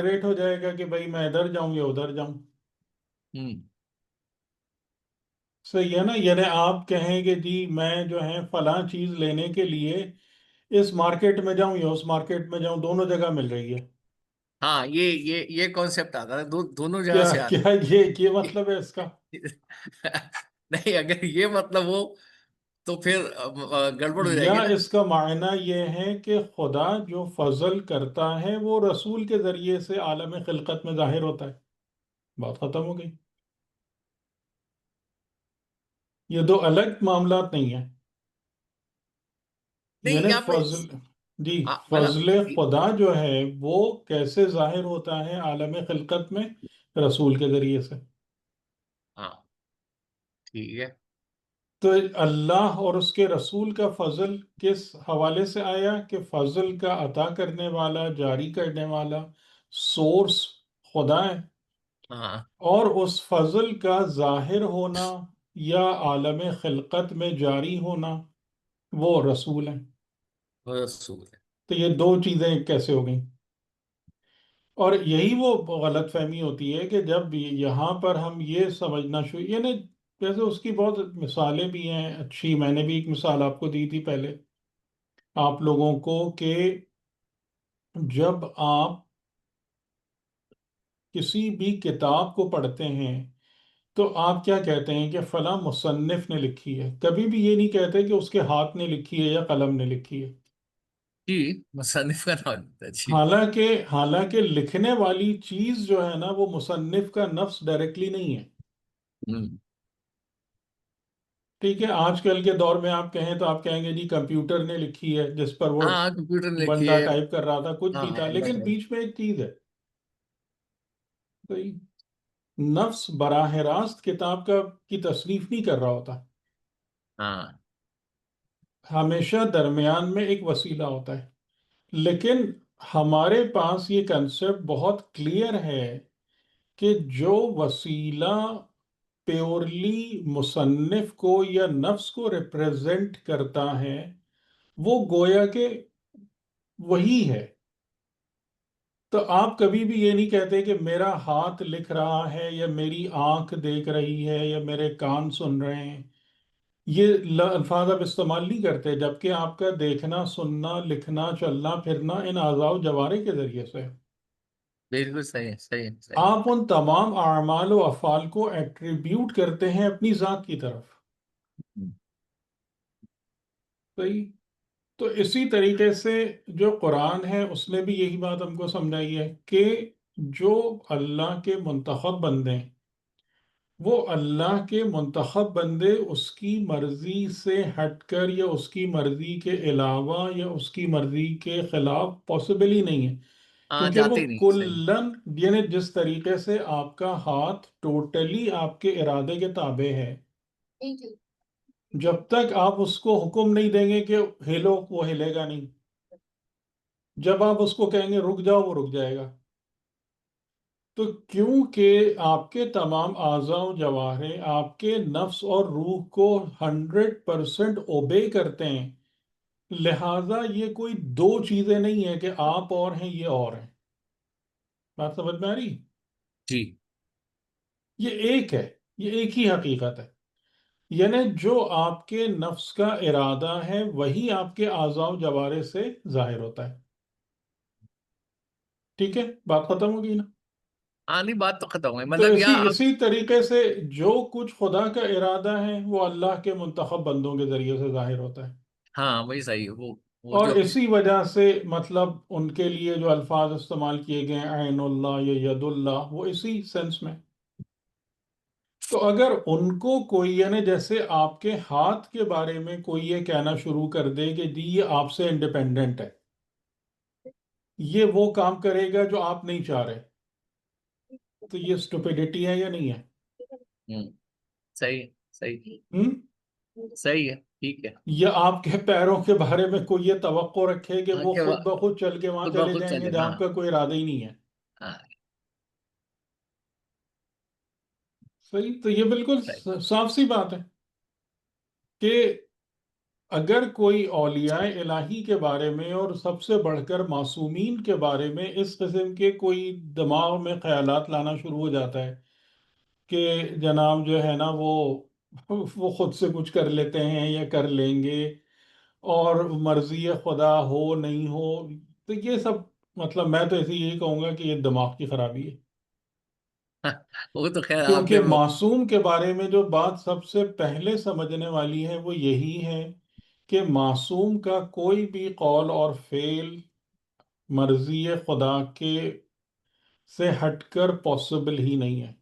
Rate ہو جائے گا کہ بھائی میں ادھر جاؤں یا ادھر جاؤں. ہوں صحیح ہے نا؟ یعنی آپ کہیں کہ جی میں جو ہے فلاں چیز لینے کے لیے اس مارکیٹ میں جاؤں یا اس مارکیٹ میں جاؤں، دونوں جگہ مل رہی ہے. ہاں، یہ کانسیپٹ آتا ہے، دونوں جگہ کیا سے آتا کیا یہ مطلب ہے اس کا؟ ہے. نہیں، اگر یہ مطلب ہو تو پھر گڑبڑ ہو جائے یا گی نا. اس کا معنی یہ ہے کہ خدا جو فضل کرتا ہے وہ رسول کے ذریعے سے عالم خلقت میں ظاہر ہوتا ہے. بات ختم ہو گئی. یہ دو الگ معاملات نہیں ہیں. نہیں، یعنی یہاں پہ فضل، جی، مطلب. فضل خدا جو ہے وہ کیسے ظاہر ہوتا ہے عالم خلقت میں؟ رسول کے ذریعے سے. ہاں، ٹھیک ہے. تو اللہ اور اس کے رسول کا فضل کس حوالے سے آیا کہ فضل کا عطا کرنے والا، جاری کرنے والا سورس خدا ہے، ہاں، اور اس فضل کا ظاہر ہونا یا عالم خلقت میں جاری ہونا وہ رسول ہیں. وہ رسول ہے. تو یہ دو چیزیں کیسے ہو گئیں؟ اور یہی وہ غلط فہمی ہوتی ہے کہ جب یہاں پر ہم یہ سمجھنا شروع، یعنی جیسے اس کی بہت مثالیں بھی ہیں اچھی. میں نے بھی ایک مثال آپ کو دی تھی پہلے آپ لوگوں کو کہ جب آپ کسی بھی کتاب کو پڑھتے ہیں تو آپ کیا کہتے ہیں کہ فلاں مصنف نے لکھی ہے. کبھی بھی یہ نہیں کہتے کہ اس کے ہاتھ نے لکھی ہے یا قلم نے لکھی ہے. جی، مصنف کا نام ہوتا ہے. جی. حالانکہ لکھنے والی چیز جو ہے نا وہ مصنف کا نفس ڈائریکٹلی نہیں ہے. ہوں ٹھیک ہے، آج کل کے دور میں آپ کہیں تو آپ کہیں گے جی کمپیوٹر نے لکھی ہے جس پر وہ ہاں، کمپیوٹر نے لکھی بندہ ہے. ٹائپ کر رہا تھا، کچھ ہاں، بھی تھا، اللہ لیکن کا. بیچ میں ایک چیز ہے. صحیح. نفس براہ راست کتاب کی تصنیف نہیں کر رہا ہوتا. ہاں، ہمیشہ درمیان میں ایک وسیلہ ہوتا ہے. لیکن ہمارے پاس یہ کنسپٹ بہت کلیئر ہے کہ جو وسیلہ پیورلی مصنف کو یا نفس کو ریپریزنٹ کرتا ہے وہ گویا کہ وہی ہے. تو آپ کبھی بھی یہ نہیں کہتے کہ میرا ہاتھ لکھ رہا ہے یا میری آنکھ دیکھ رہی ہے یا میرے کان سن رہے ہیں. یہ الفاظ آپ استعمال نہیں کرتے، جبکہ آپ کا دیکھنا، سننا، لکھنا، چلنا پھرنا ان اعضاء و جوارح کے ذریعے سے ہے. بالکل صحیح ہے، صحیح ہے، صحیح ہے. آپ ان تمام اعمال و افعال کو ایٹریبیوٹ کرتے ہیں اپنی ذات کی طرف. ہوں. صحیح. تو اسی طریقے سے جو قرآن ہے اس نے بھی یہی بات ہم کو سمجھائی ہے کہ جو اللہ کے منتخب بندے ہیں وہ اللہ کے منتخب بندے اس کی مرضی سے ہٹ کر یا اس کی مرضی کے علاوہ یا اس کی مرضی کے خلاف پاسبل ہی نہیں ہے. ہاں، کیونکہ وہ جاتے نہیں، صحیح. کلن، یعنی جس طریقے سے آپ کا ہاتھ ٹوٹلی آپ کے ارادے کے تابع ہے، جب تک آپ اس کو حکم نہیں دیں گے کہ ہلو وہ ہلے گا نہیں. جب آپ اس کو کہیں گے رک جاؤ وہ رک جائے گا. تو کیونکہ آپ کے تمام اعضاء و جوارح آپ کے نفس اور روح کو 100% اوبے کرتے ہیں، لہٰذا یہ کوئی دو چیزیں نہیں ہیں کہ آپ اور ہیں یہ اور ہیں. بات سمجھ میں آ رہی؟ جی. یہ ایک ہے، یہ ایک ہی حقیقت ہے. یعنی جو آپ کے نفس کا ارادہ ہے وہی آپ کے اعضاء و جوارح سے ظاہر ہوتا ہے. ٹھیک ہے، بات ختم ہوگی نا؟ ہاں، نہیں، بات تو ختم ہوئی، تو مطلب یہاں اب. اسی طریقے سے جو کچھ خدا کا ارادہ ہے وہ اللہ کے منتخب بندوں کے ذریعے سے ظاہر ہوتا ہے. ہاں، وہی صحیح ہے. وہ اور جو. اسی وجہ سے مطلب ان کے لیے جو الفاظ استعمال کیے گئے ہیں عین اللہ یا ید اللہ، وہ اسی سینس میں. تو اگر ان کو کوئی، یعنی جیسے آپ کے ہاتھ کے بارے میں کوئی یہ کہنا شروع کر دے کہ جی یہ آپ سے انڈیپینڈنٹ ہے، یہ وہ کام کرے گا جو آپ نہیں چاہ رہے، تو یہ اسٹوپیڈیٹی ہے یا نہیں ہے؟ ہوں صحیح ہے، صحیح. ہم؟ صحیح ہے، ٹھیک ہے. یا آپ کے پیروں کے بارے میں کوئی یہ توقع رکھے کہ ہاں، وہ کہ خود بخود چل کے وہاں خود چلے بخود جائیں گے چلے. جہاں ہاں. آپ کا کوئی ارادہ ہی نہیں ہے. ہاں، صحیح. تو یہ بالکل صحیح. صاف سی بات ہے کہ اگر کوئی اولیاء الہی کے بارے میں اور سب سے بڑھ کر معصومین کے بارے میں اس قسم کے کوئی دماغ میں خیالات لانا شروع ہو جاتا ہے کہ جناب جو ہے نا وہ خود سے کچھ کر لیتے ہیں یا کر لیں گے، اور مرضی خدا ہو نہیں ہو، تو یہ سب مطلب میں تو ایسے یہی کہوں گا کہ یہ دماغ کی خرابی ہے. وہ تو خیر آپ نے کیونکہ معصوم کے بارے میں جو بات سب سے پہلے سمجھنے والی ہے وہ یہی ہے کہ معصوم کا کوئی بھی قول اور فعل مرضی خدا کے سے ہٹ کر پاسبل ہی نہیں ہے.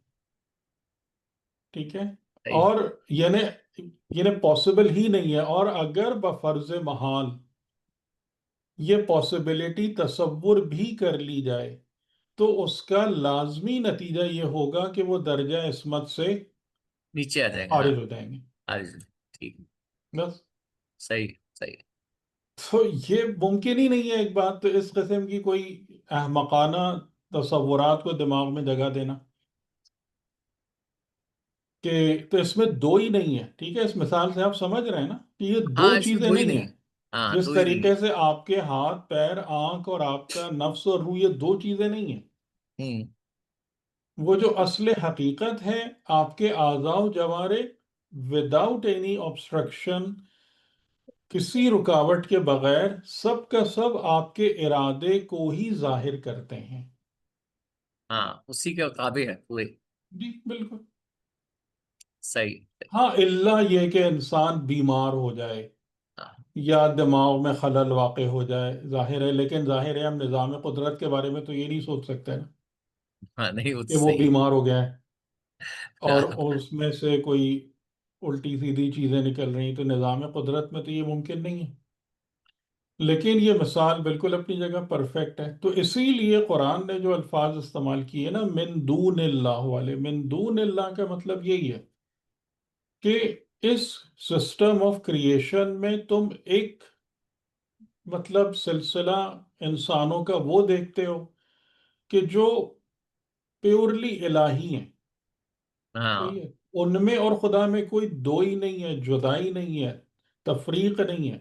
ٹھیک ہے. صحیح، اور یعنی پاسبل ہی نہیں ہے، اور اگر بفرض محال یہ پاسبلٹی تصور بھی کر لی جائے تو اس کا لازمی نتیجہ یہ ہوگا کہ وہ درجہ عصمت سے نیچے آ جائیں گے، ہاں. خارج ہو جائیں گے. آ جائیں. ٹھیک. بس. صحیح صحیح. تو یہ ممکن ہی نہیں ہے ایک بات، تو اس قسم کی کوئی احمقانہ تصورات کو دماغ میں جگہ دینا کہ تو اس میں دو ہی نہیں ہے. ٹھیک ہے، اس مثال سے آپ سمجھ رہے ہیں نا کہ یہ دو ہاں اس میں چیزیں دو ہی نہیں نہیں ہیں. ہے. ہاں جس دو ہی نہیں ہے. طریقے سے آپ کے ہاتھ پیر آنکھ اور آپ کا نفس اور روح یہ دو چیزیں نہیں ہیں. ہوں. وہ جو اصل حقیقت ہے آپ کے اعضاء و جوارے وداؤٹ اینی obstruction، کسی رکاوٹ کے بغیر سب کا سب آپ کے ارادے کو ہی ظاہر کرتے ہیں. ہاں اسی کے تابع ہے پورے. جی بالکل. صحیح. ہاں اللہ یہ کہ انسان بیمار ہو جائے ہاں. یا دماغ میں خلل واقع ہو جائے ظاہر ہے، لیکن ظاہر ہے ہم نظام قدرت کے بارے میں تو یہ نہیں سوچ سکتے نا ہاں نہیں وہ تو کہ وہ صحیح بیمار ہو گیا ہے ہے. اور اس میں سے کوئی الٹی سیدھی چیزیں نکل رہی، تو نظام قدرت میں تو یہ ممکن نہیں ہے. لیکن یہ مثال بالکل اپنی جگہ پرفیکٹ ہے. تو اسی لیے قرآن نے جو الفاظ استعمال کیے نا من دون اللہ والے، من دون اللہ کا مطلب یہی ہے کہ اس سسٹم آف کریشن میں تم ایک مطلب سلسلہ انسانوں کا وہ دیکھتے ہو کہ جو پیورلی الہی ہیں. ہاں صحیح ہے. ان میں اور خدا میں کوئی دو ہی نہیں ہے، جدائی نہیں ہے، تفریق نہیں ہے.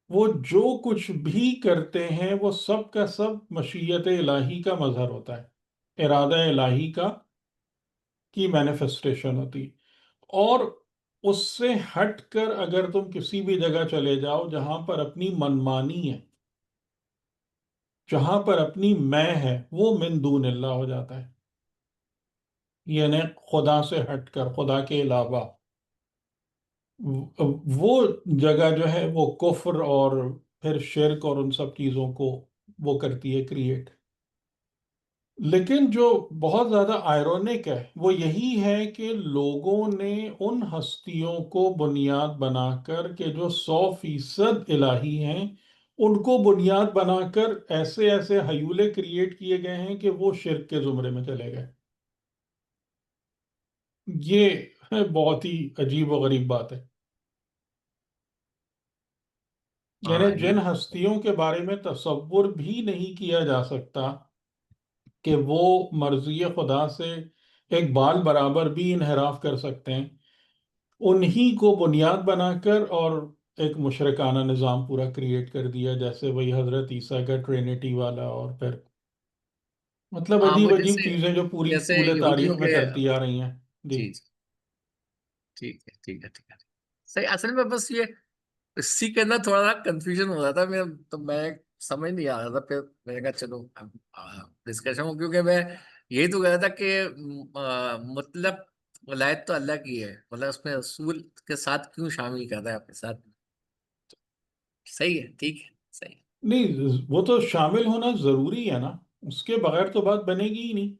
وہ جو کچھ بھی کرتے ہیں وہ سب کا سب مشیت الہی کا مظہر ہوتا ہے، ارادہ الہی کی مینیفسٹیشن ہوتی. اور اس سے ہٹ کر اگر تم کسی بھی جگہ چلے جاؤ جہاں پر اپنی منمانی ہے، جہاں پر اپنی میں ہے، وہ من دون اللہ ہو جاتا ہے. یعنی خدا سے ہٹ کر، خدا کے علاوہ وہ جگہ جو ہے وہ کفر اور پھر شرک اور ان سب چیزوں کو وہ کرتی ہے کریٹ. لیکن جو بہت زیادہ آئرونک ہے وہ یہی ہے کہ لوگوں نے ان ہستیوں کو بنیاد بنا کر کہ جو 100% الہی ہیں، ان کو بنیاد بنا کر ایسے ایسے ہیولے کریٹ کیے گئے ہیں کہ وہ شرک کے زمرے میں چلے گئے. یہ بہت ہی عجیب و غریب بات ہے. یعنی ہاں یہ جن ہستیوں کے بارے میں تصور بھی نہیں کیا جا سکتا کہ وہ مرضی خدا سے ایک بال برابر بھی انحراف کر سکتے ہیں، انہی کو بنیاد بنا کر اور ایک مشرکانہ نظام پورا کریٹ کر دیا، جیسے وہی حضرت عیسیٰ کا ٹرینٹی والا، اور پھر مطلب ہاں وہ عجیب عجیب جیسے چیزیں جو پوری جیسے طول تاریخ یہودیوں میں کے. چلتی آ رہی ہیں. جی. جی جی. ٹھیک ہے ٹھیک ہے ٹھیک ہے. صحیح. اصل میں بس یہ اسی کے اندر تھوڑا سا کنفیوژن ہو رہا تھا میں تو میں سمجھ نہیں آ رہا تھا. پھر میں نے کہا چلو ڈسکشن ہو کیونکہ میں یہی تو کہہ رہا تھا کہ مطلب ولایت تو اللہ کی ہے، مطلب اس میں رسول کے ساتھ کیوں شامل کرتا ہے اپنے ساتھ. صحیح ہے ٹھیک ہے. صحیح. نہیں، وہ تو شامل ہونا ضروری ہے نا، اس کے بغیر تو بات بنے گی ہی نہیں.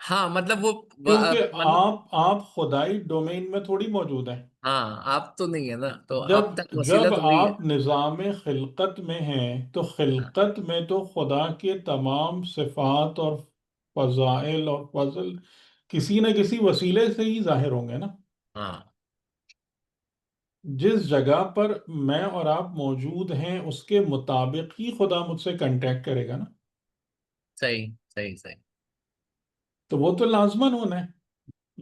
ہاں مطلب وہ کیونکہ مطلب آپ خدائی ڈومین میں تھوڑی موجود ہیں. ہاں آپ تو نہیں ہے نا، تو جب آپ تک وسیلہ جب تو وہی ہے. آپ نظام خلقت میں ہیں تو ہاں خلقت میں تو خدا کے تمام صفات اور فضائل اور فضل کسی نہ کسی وسیلے سے ہی ظاہر ہوں گے نا. ہاں. جس جگہ پر میں اور آپ موجود ہیں اس کے مطابق ہی خدا مجھ سے کنٹیکٹ کرے گا نا. صحیح صحیح صحیح. تو وہ تو لازماً ہونا ہے.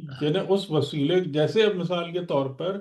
ہاں یعنی اس وسیلے جیسے اب مثال کے طور پر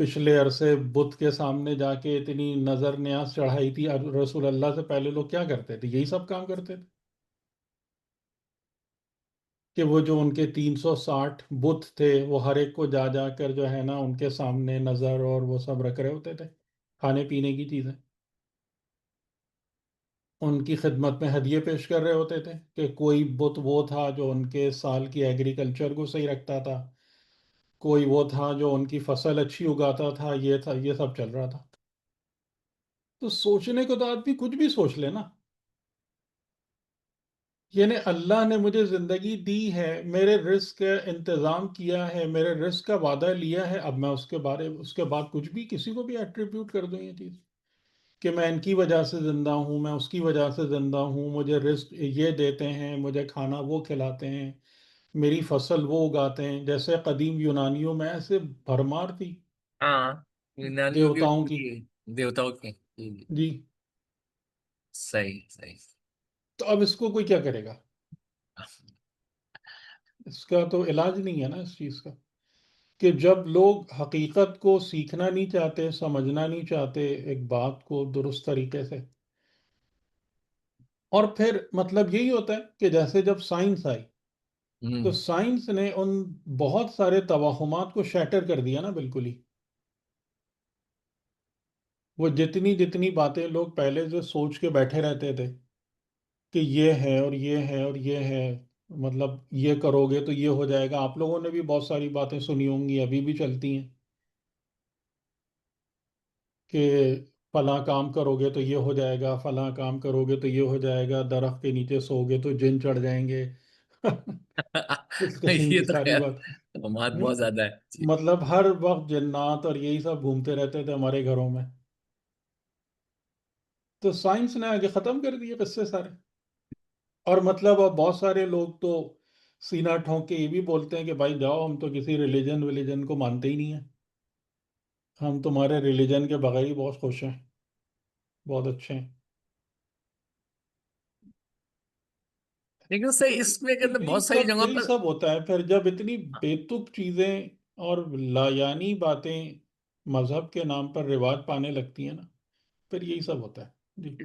پچھلے عرصے بت کے سامنے جا کے اتنی نظر نیاز چڑھائی تھی، اور رسول اللہ سے پہلے لوگ کیا کرتے تھے؟ یہی سب کام کرتے تھے، کہ وہ جو ان کے 360 بت تھے وہ ہر ایک کو جا جا کر جو ہے نا ان کے سامنے نظر اور وہ سب رکھ رہے ہوتے تھے، کھانے پینے کی چیزیں ان کی خدمت میں ہدیے پیش کر رہے ہوتے تھے، کہ کوئی بت وہ تھا جو ان کے سال کی ایگریکلچر کو صحیح رکھتا تھا، کوئی وہ تھا جو ان کی فصل اچھی اگاتا تھا، یہ تھا، یہ سب چل رہا تھا۔ تو سوچنے کو تو آدمی کچھ بھی سوچ لے نا، یعنی اللہ نے مجھے زندگی دی ہے، میرے رزق کا انتظام کیا ہے، میرے رزق کا وعدہ لیا ہے، اب میں اس کے بعد کچھ بھی کسی کو بھی ایٹریبیوٹ کر دوں یہ چیز، کہ میں ان کی وجہ سے زندہ ہوں، میں اس کی وجہ سے زندہ ہوں، مجھے رزق یہ دیتے ہیں، مجھے کھانا وہ کھلاتے ہیں، میری فصل وہ اگاتے ہیں، جیسے قدیم یونانیوں میں ایسے بھرمار تھی ہاں، یونانیوں کی دیوتاؤں کی۔ یہ دیوتاؤں کی جی، جی، صحیح صحیح۔ تو اب اس کو کوئی کیا کرے گا؟ اس کا تو علاج نہیں ہے نا اس چیز کا، کہ جب لوگ حقیقت کو سیکھنا نہیں چاہتے، سمجھنا نہیں چاہتے ایک بات کو درست طریقے سے، اور پھر مطلب یہی ہوتا ہے کہ جیسے جب سائنس آئی تو ہوں سائنس نے ان بہت سارے توہمات کو شیٹر کر دیا نا بالکل ہی۔ وہ جتنی جتنی باتیں لوگ پہلے سے سوچ کے بیٹھے رہتے تھے کہ یہ ہے اور یہ ہے اور یہ ہے، مطلب یہ کرو گے تو یہ ہو جائے گا، آپ لوگوں نے بھی بہت ساری باتیں سنی ہوں گی، ابھی بھی چلتی ہیں، کہ فلاں کام کرو گے تو یہ ہو جائے گا، فلاں کام کرو گے تو یہ ہو جائے گا، درخت کے نیچے سو گے تو جن چڑھ جائیں گے اس قسم یہ کی تو ساری خیر بات۔ بات ہم؟ بہت زیادہ ہے جی۔ مطلب ہر وقت جنات اور یہی سب گھومتے رہتے تھے ہمارے گھروں میں، تو سائنس نے آگے ختم کر دیے قصے سارے۔ اور مطلب اب بہت سارے لوگ تو سینہ ٹھونک کے یہ بھی بولتے ہیں کہ بھائی جاؤ، ہم تو کسی ریلیجن کو مانتے ہی نہیں ہیں، ہم تمہارے ریلیجن کے بغیر ہی بہت خوش ہیں، بہت اچھے ہیں۔ لیکن صحیح اس میں تو کہتے ہیں بہت ساری جگہوں یہی پر سب ہوتا ہے پھر جب اتنی بیتک چیزیں اور لایانی باتیں مذہب کے نام پر رواج پانے لگتی ہیں نا، پھر یہی سب ہوتا ہے جی۔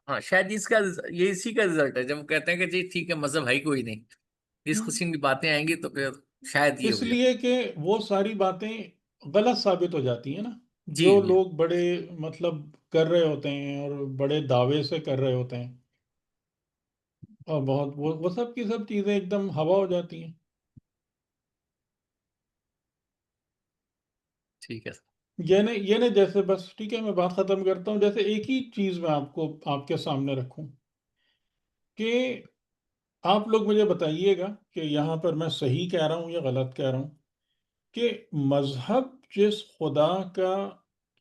ہاں شاید اس کا یہ اسی کا رزلٹ ہے جب ہم کہتے ہیں کہ جی ٹھیک ہے مذہب ہے ہی کوئی نہیں، اس ہوں۔ قسم کی باتیں آئیں گی تو پھر شاید یہ اس ہو جائے۔ لیے کہ وہ ساری باتیں غلط ثابت ہو جاتی ہیں نا، جی جو جی لوگ بڑے مطلب کر رہے ہوتے ہیں اور بڑے دعوے سے کر رہے ہوتے ہیں، اور بہت وہ سب کی سب چیزیں ایک دم ہوا ہو جاتی ہیں۔ ٹھیک ہے یہ نہیں جیسے بس ٹھیک ہے میں بات ختم کرتا ہوں، جیسے ایک ہی چیز میں آپ کے سامنے رکھوں کہ آپ لوگ مجھے بتائیے گا کہ یہاں پر میں صحیح کہہ رہا ہوں یا غلط کہہ رہا ہوں، کہ مذہب جس خدا کا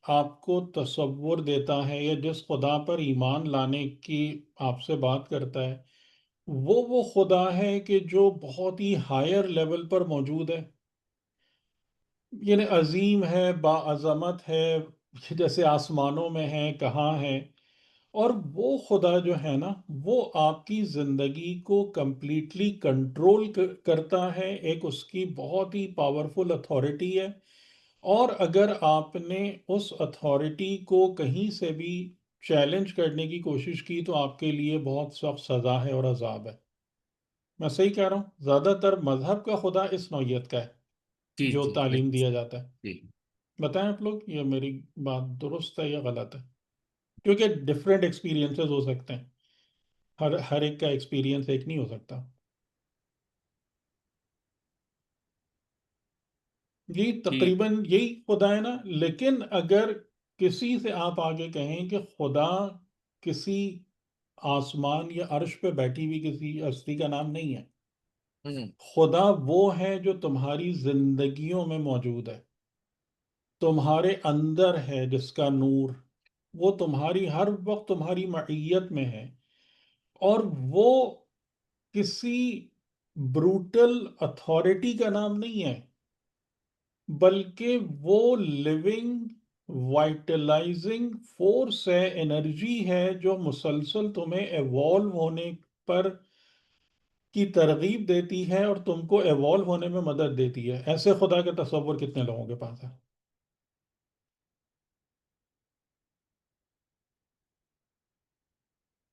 آپ کو تصور دیتا ہے یا جس خدا پر ایمان لانے کی آپ سے بات کرتا ہے، وہ خدا ہے کہ جو بہت ہی ہائر لیول پر موجود ہے، یعنی عظیم ہے، باعظمت ہے، جیسے آسمانوں میں ہے، کہاں ہے، اور وہ خدا جو ہے نا وہ آپ کی زندگی کو کمپلیٹلی کنٹرول کرتا ہے، ایک اس کی بہت ہی پاورفل اتھارٹی ہے، اور اگر آپ نے اس اتھارٹی کو کہیں سے بھی چیلنج کرنے کی کوشش کی تو آپ کے لیے بہت سخت سزا ہے اور عذاب ہے۔ میں صحیح کہہ رہا ہوں؟ زیادہ تر مذہب کا خدا اس نوعیت کا ہے جی جو جی تعلیم بالکل دیا جاتا ہے۔ جی بتائیں آپ لوگ یہ میری بات درست ہے یا غلط ہے؟ کیونکہ ڈفرینٹ ایکسپیرینسز ہو سکتے ہیں، ہر ایک کا ایکسپیرینس ایک نہیں ہو سکتا۔ یہ ٹھیک۔ تقریباً یہی خدا ہے نا، لیکن اگر کسی سے آپ آگے کہیں کہ خدا کسی آسمان یا عرش پہ بیٹھی ہوئی کسی ہستی کا نام نہیں ہے، ہوں خدا وہ ہے جو تمہاری زندگیوں میں موجود ہے، تمہارے اندر ہے، جس کا نور وہ تمہاری ہر وقت تمہاری معیت میں ہے، اور وہ کسی بروٹل اتھارٹی کا نام نہیں ہے، بلکہ وہ لیونگ وائٹلائزنگ فورس ہے، انرجی ہے، جو مسلسل تمہیں ایوالو ہونے پر کی ترغیب دیتی ہے اور تم کو ایوالو ہونے میں مدد دیتی ہے۔ ایسے خدا کے تصور کتنے لوگوں کے پاس ہے؟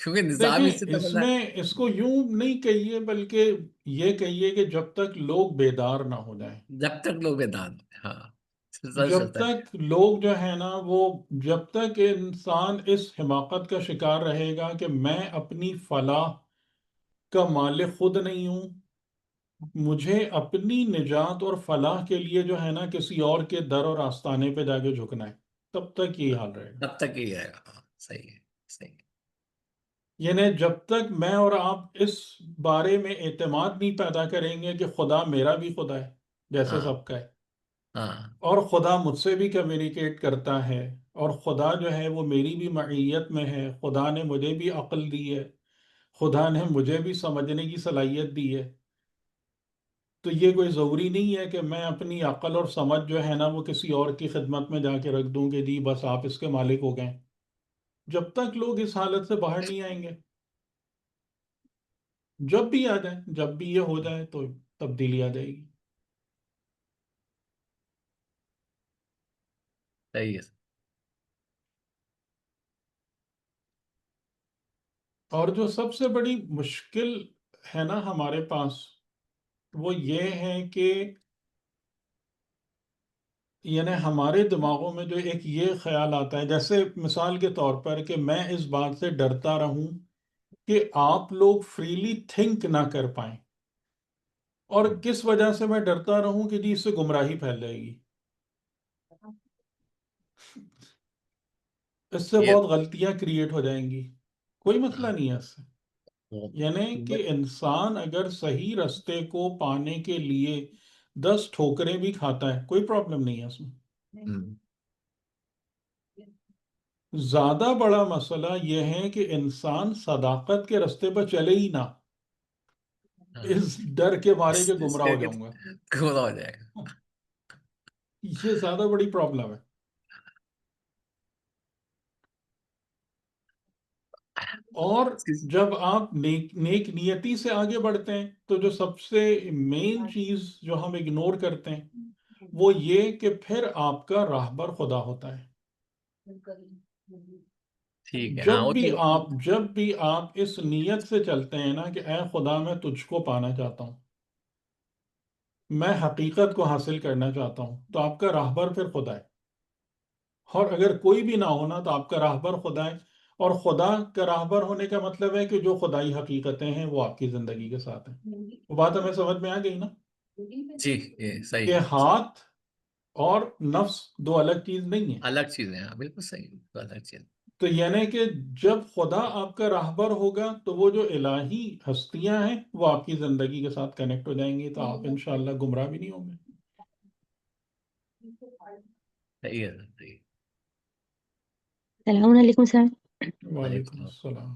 کیونکہ نظام دیکھیں اسی طرح اس کا میں ہے۔ اس کو یوں نہیں کہیے، بلکہ یہ کہیے کہ جب تک لوگ بیدار نہ ہو جائیں، جب تک لوگ بیدار ہیں، ہاں، سلسلہ جب چلتا ہے۔ تک لوگ جو ہے نا وہ، جب تک انسان اس حماقت کا شکار رہے گا کہ میں اپنی فلاح کا مالک خود نہیں ہوں، مجھے اپنی نجات اور فلاح کے لیے جو ہے نا کسی اور کے در اور آستانے پہ جا کے جھکنا ہے، تب تک یہی حال رہے گا۔ تب تک ہی آئے گا، ہاں، صحیح ہے، صحیح ہے۔ یعنی جب تک میں اور آپ اس بارے میں اعتماد نہیں پیدا کریں گے کہ خدا میرا بھی خدا ہے جیسے ہاں، سب کا ہے، ہاں، اور خدا مجھ سے بھی کمیونیکیٹ کرتا ہے، اور خدا جو ہے وہ میری بھی معیت میں ہے، خدا نے مجھے بھی عقل دی ہے، خدا نے مجھے بھی سمجھنے کی صلاحیت دی ہے، تو یہ کوئی ضروری نہیں ہے کہ میں اپنی عقل اور سمجھ جو ہے نا وہ کسی اور کی خدمت میں جا کے رکھ دوں کہ جی بس آپ اس کے مالک ہو گئے۔ جب تک لوگ اس حالت سے باہر نہیں آئیں گے، جب بھی آ جائیں، جب بھی یہ ہو جائے تو تبدیلی آ جائے گی۔ صحیح ہے۔ اور جو سب سے بڑی مشکل ہے نا ہمارے پاس، وہ یہ ہے کہ یعنی ہمارے دماغوں میں جو ایک یہ خیال آتا ہے، جیسے مثال کے طور پر کہ میں اس بات سے ڈرتا رہوں کہ آپ لوگ فریلی تھنک نہ کر پائیں، اور کس وجہ سے میں ڈرتا رہوں کہ جی اس سے گمراہی پھیل جائے گی، اس سے یہ بہت غلطیاں کریٹ ہو جائیں گی۔ کوئی مسئلہ نہیں ہے اس سے، یعنی کہ وہ- انسان اگر صحیح رستے کو پانے کے لیے 10 ٹھوکریں بھی کھاتا ہے، کوئی پرابلم نہیں ہے اس میں۔ ہم، زیادہ بڑا مسئلہ یہ ہے کہ انسان صداقت کے رستے پر چلے ہی نہ، ہاں، اس ڈر کے مارے کہ اس گمراہ کے ہو جاؤں گا۔ گمراہ ہو جائے گا۔ یہ زیادہ بڑی پرابلم ہے۔ اور جب آپ نیک نیتی سے آگے بڑھتے ہیں تو جو سب سے مین چیز جو ہم اگنور کرتے ہیں وہ یہ کہ پھر آپ کا راہبر خدا ہوتا ہے۔ ٹھیک ہے، ہاں، وہ تو جب بھی آپ اس نیت سے چلتے ہیں نا کہ اے خدا میں تجھ کو پانا چاہتا ہوں، میں حقیقت کو حاصل کرنا چاہتا ہوں، تو آپ کا راہبر پھر خدا ہے۔ اور اگر کوئی بھی نہ ہونا تو آپ کا راہبر خدا ہے، اور خدا کا راہبر ہونے کا مطلب ہے کہ جو خدائی حقیقتیں ہیں وہ آپ کی زندگی کے ساتھ ہیں۔ وہ بات ہمیں سمجھ میں آ گئی نا، جی، یہ صحیح کہ ہے، صحیح۔ ہاتھ اور نفس دو الگ چیز نہیں ہیں۔ الگ چیزیں ہیں، ہاں، بالکل صحیح، بالکل الگ چیز۔ تو یعنی کہ جب خدا آپ کا راہبر ہوگا تو وہ جو الہی ہستیاں ہیں وہ آپ کی زندگی کے ساتھ کنیکٹ ہو جائیں گی، تو آپ انشاءاللہ گمراہ بھی نہیں ہوں گے۔ صحیح ہے، صحیح۔ السلام علیکم سر۔ وعلیکم وعلیکم السلام۔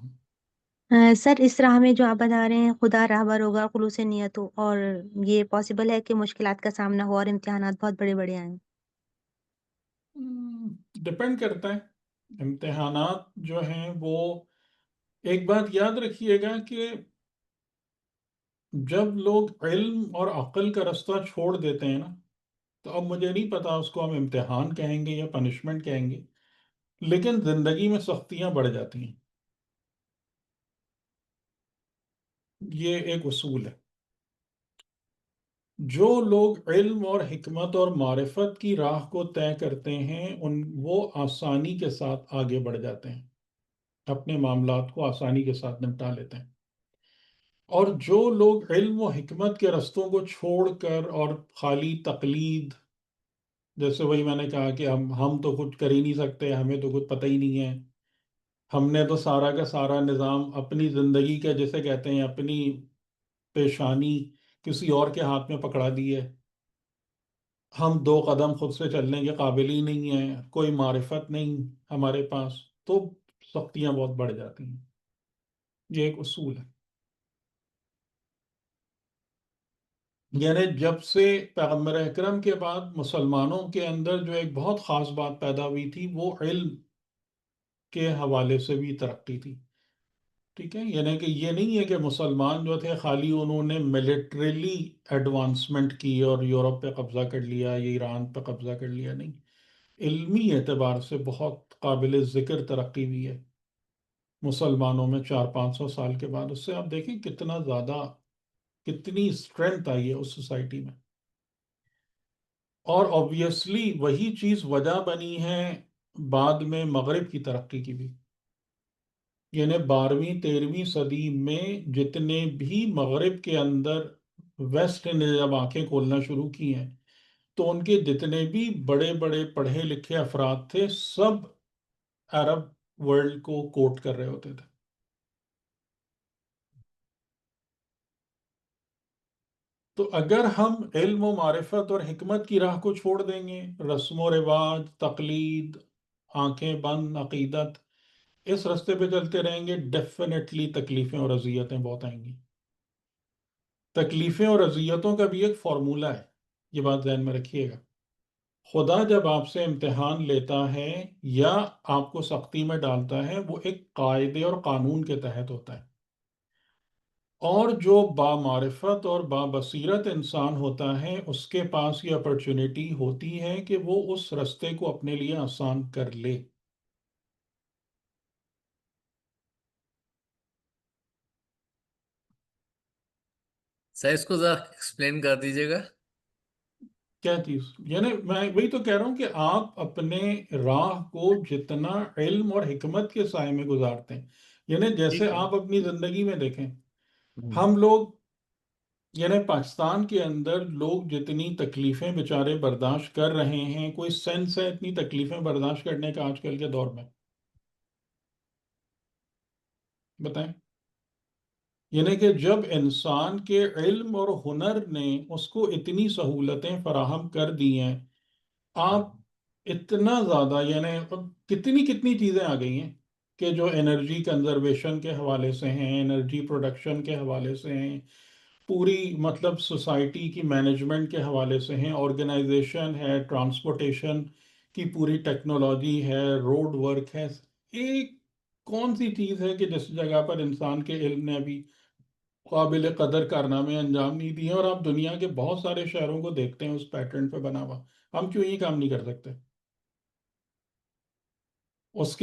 سر اس راہ میں جو آپ بتا رہے ہیں خدا راہبر ہوگا، خلوص نیت ہو، اور یہ پاسبل ہے کہ مشکلات کا سامنا ہو اور امتحانات بہت بڑے بڑے آئیں؟ ڈپینڈ کرتا ہے، امتحانات جو ہیں وہ، ایک بات یاد رکھیے گا کہ جب لوگ علم اور عقل کا رستہ چھوڑ دیتے ہیں نا، تو اب مجھے نہیں پتا اس کو ہم امتحان کہیں گے یا پنشمنٹ کہیں گے، لیکن زندگی میں سختیاں بڑھ جاتی ہیں۔ یہ ایک اصول ہے، جو لوگ علم اور حکمت اور معرفت کی راہ کو طے کرتے ہیں وہ آسانی کے ساتھ آگے بڑھ جاتے ہیں، اپنے معاملات کو آسانی کے ساتھ نمٹا لیتے ہیں، اور جو لوگ علم و حکمت کے رستوں کو چھوڑ کر اور خالی تقلید، جیسے وہی میں نے کہا کہ ہم تو کچھ کر ہی نہیں سکتے، ہمیں تو کچھ پتہ ہی نہیں ہے، ہم نے تو سارا کا سارا نظام اپنی زندگی کا جیسے کہتے ہیں اپنی پیشانی کسی اور کے ہاتھ میں پکڑا دی ہے، ہم 2 قدم خود سے چلنے کے قابل ہی نہیں ہیں، کوئی معرفت نہیں ہمارے پاس، تو سختیاں بہت بڑھ جاتی ہیں۔ یہ ایک اصول ہے، یعنی جب سے پیغمبر اکرم کے بعد مسلمانوں کے اندر جو ایک بہت خاص بات پیدا ہوئی تھی وہ علم کے حوالے سے بھی ترقی تھی، ٹھیک ہے، یعنی کہ یہ نہیں ہے کہ مسلمان جو تھے خالی انہوں نے ملٹریلی ایڈوانسمنٹ کی اور یورپ پہ قبضہ کر لیا یا ایران پہ قبضہ کر لیا، نہیں، علمی اعتبار سے بہت قابل ذکر ترقی ہوئی ہے۔ مسلمانوں میں 400-500 سال کے بعد، اس سے آپ دیکھیں کتنا زیادہ، کتنی اسٹرینتھ آئی ہے اس سوسائٹی میں. اور آبویسلی وہی چیز وجہ بنی ہے بعد میں مغرب کی ترقی کی بھی. یعنی 12ویں 13ویں صدی میں جتنے بھی مغرب کے اندر ویسٹ نے جب آنکھیں کھولنا شروع کی ہیں، تو ان کے جتنے بھی بڑے بڑے پڑھے لکھے افراد تھے، سب عرب ورلڈ کو کوٹ کر رہے ہوتے تھے. تو اگر ہم علم و معرفت اور حکمت کی راہ کو چھوڑ دیں گے، رسم و رواج، تقلید، آنکھیں بند عقیدت، اس رستے پہ چلتے رہیں گے، ڈیفینیٹلی تکلیفیں اور اذیتیں بہت آئیں گی. تکلیفیں اور اذیتوں کا بھی ایک فارمولہ ہے، یہ بات ذہن میں رکھیے گا. خدا جب آپ سے امتحان لیتا ہے یا آپ کو سختی میں ڈالتا ہے، وہ ایک قاعدے اور قانون کے تحت ہوتا ہے. اور جو بامعرفت اور بابصیرت انسان ہوتا ہے، اس کے پاس یہ اپرچونٹی ہوتی ہے کہ وہ اس رستے کو اپنے لیے آسان کر لے. سر اس کو ذرا ایکسپلین کر دیجیے گا. کیا چیز؟ یعنی میں وہی تو کہہ رہا ہوں کہ آپ اپنے راہ کو جتنا علم اور حکمت کے سائے میں گزارتے ہیں، یعنی جیسے ٹھیک ہے. آپ اپنی زندگی میں دیکھیں، ہوں. ہم لوگ، یعنی پاکستان کے اندر لوگ جتنی تکلیفیں بیچارے برداشت کر رہے ہیں، کوئی سینس ہے اتنی تکلیفیں برداشت کرنے کا آج کل کے دور میں؟ بتائیں. یعنی کہ جب انسان کے علم اور ہنر نے اس کو اتنی سہولتیں فراہم کر دی ہیں، ہاں. آپ اتنا زیادہ، یعنی اب کتنی کتنی چیزیں آ گئی ہیں کہ جو انرجی کنزرویشن کے حوالے سے ہیں، انرجی پروڈکشن کے حوالے سے ہیں، پوری مطلب سوسائٹی کی مینجمنٹ کے حوالے سے ہیں، آرگنائزیشن ہے، ٹرانسپورٹیشن کی پوری ٹیکنالوجی ہے، روڈ ورک ہے. ایک کون سی چیز ہے کہ جس جگہ پر انسان کے علم نے ابھی قابل قدر کارنامے انجام نہیں دیے؟ اور آپ دنیا کے بہت سارے شہروں کو دیکھتے ہیں اس پیٹرن پہ بنا ہوا. ہم کیوں یہ کام نہیں کر سکتے؟ اس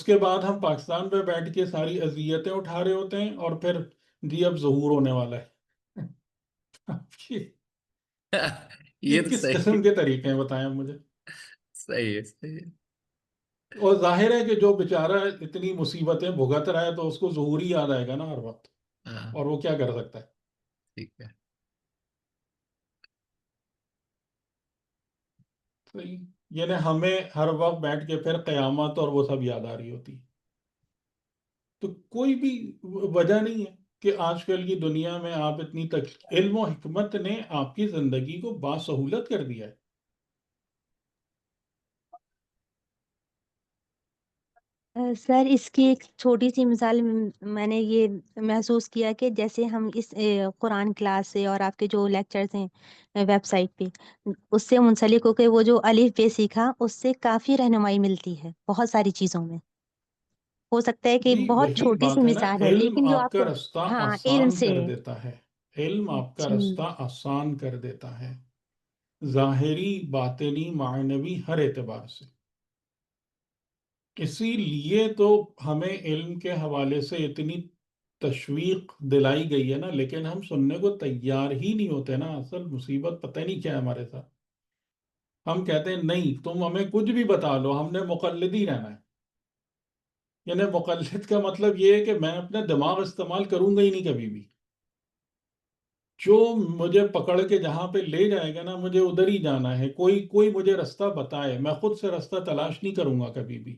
کے بعد ہم پاکستان پہ بیٹھ کے ساری اذیتیں اٹھا رہے ہوتے ہیں، اور پھر جی اب ظہور ہونے والا ہے. یہ یہ یہ تو کس صحیح. قسم کے طریقے ہیں بتائیں آپ مجھے؟ صحیح ہے. صحیح ہے. اور ظاہر ہے کہ جو بیچارہ اتنی مصیبتیں بھگت رہا ہے تو اس کو ظہور ہی یاد آئے گا نا ہر وقت، ہاں. اور وہ کیا کر سکتا ہے؟ ٹھیک ہے. صحیح. یعنی ہمیں ہر وقت بیٹھ کے پھر قیامت اور وہ سب یاد آ رہی ہوتی. تو کوئی بھی وجہ نہیں ہے کہ آج کل کی دنیا میں آپ اتنی علم و حکمت نے آپ کی زندگی کو باسہولت کر دیا ہے. سر اس کی ایک چھوٹی سی مثال میں نے یہ محسوس کیا کہ جیسے ہم اس قرآن کلاس سے اور آپ کے جو لیکچرز ہیں ویب سائٹ پہ، اس سے منسلک ہو کے وہ جو الف بے سیکھا، اس سے کافی رہنمائی ملتی ہے بہت ساری چیزوں میں. ہو سکتا ہے کہ جی بہت وہی چھوٹی سی بات ہے نا، مثال ہے علم لیکن جو آپ آپ کا کو، رستہ ہاں علم آسان سے کر ہے. دیتا ہے. علم آپ کا جی. رستہ آسان کر دیتا ہے، ظاہری باطنی معنوی ہر اعتبار سے. اسی لیے تو ہمیں علم کے حوالے سے اتنی تشویق دلائی گئی ہے نا، لیکن ہم سننے کو تیار ہی نہیں ہوتے نا. اصل مصیبت پتہ نہیں کیا ہے ہمارے ساتھ. ہم کہتے ہیں نہیں تم ہمیں کچھ بھی بتا لو، ہم نے مقلد ہی رہنا ہے. یعنی مقلد کا مطلب یہ ہے کہ میں اپنا دماغ استعمال کروں گا ہی نہیں کبھی بھی. جو مجھے پکڑ کے جہاں پہ لے جائے گا نا، مجھے ادھر ہی جانا ہے. کوئی مجھے رستہ بتائے، میں خود سے رستہ تلاش نہیں کروں گا کبھی بھی.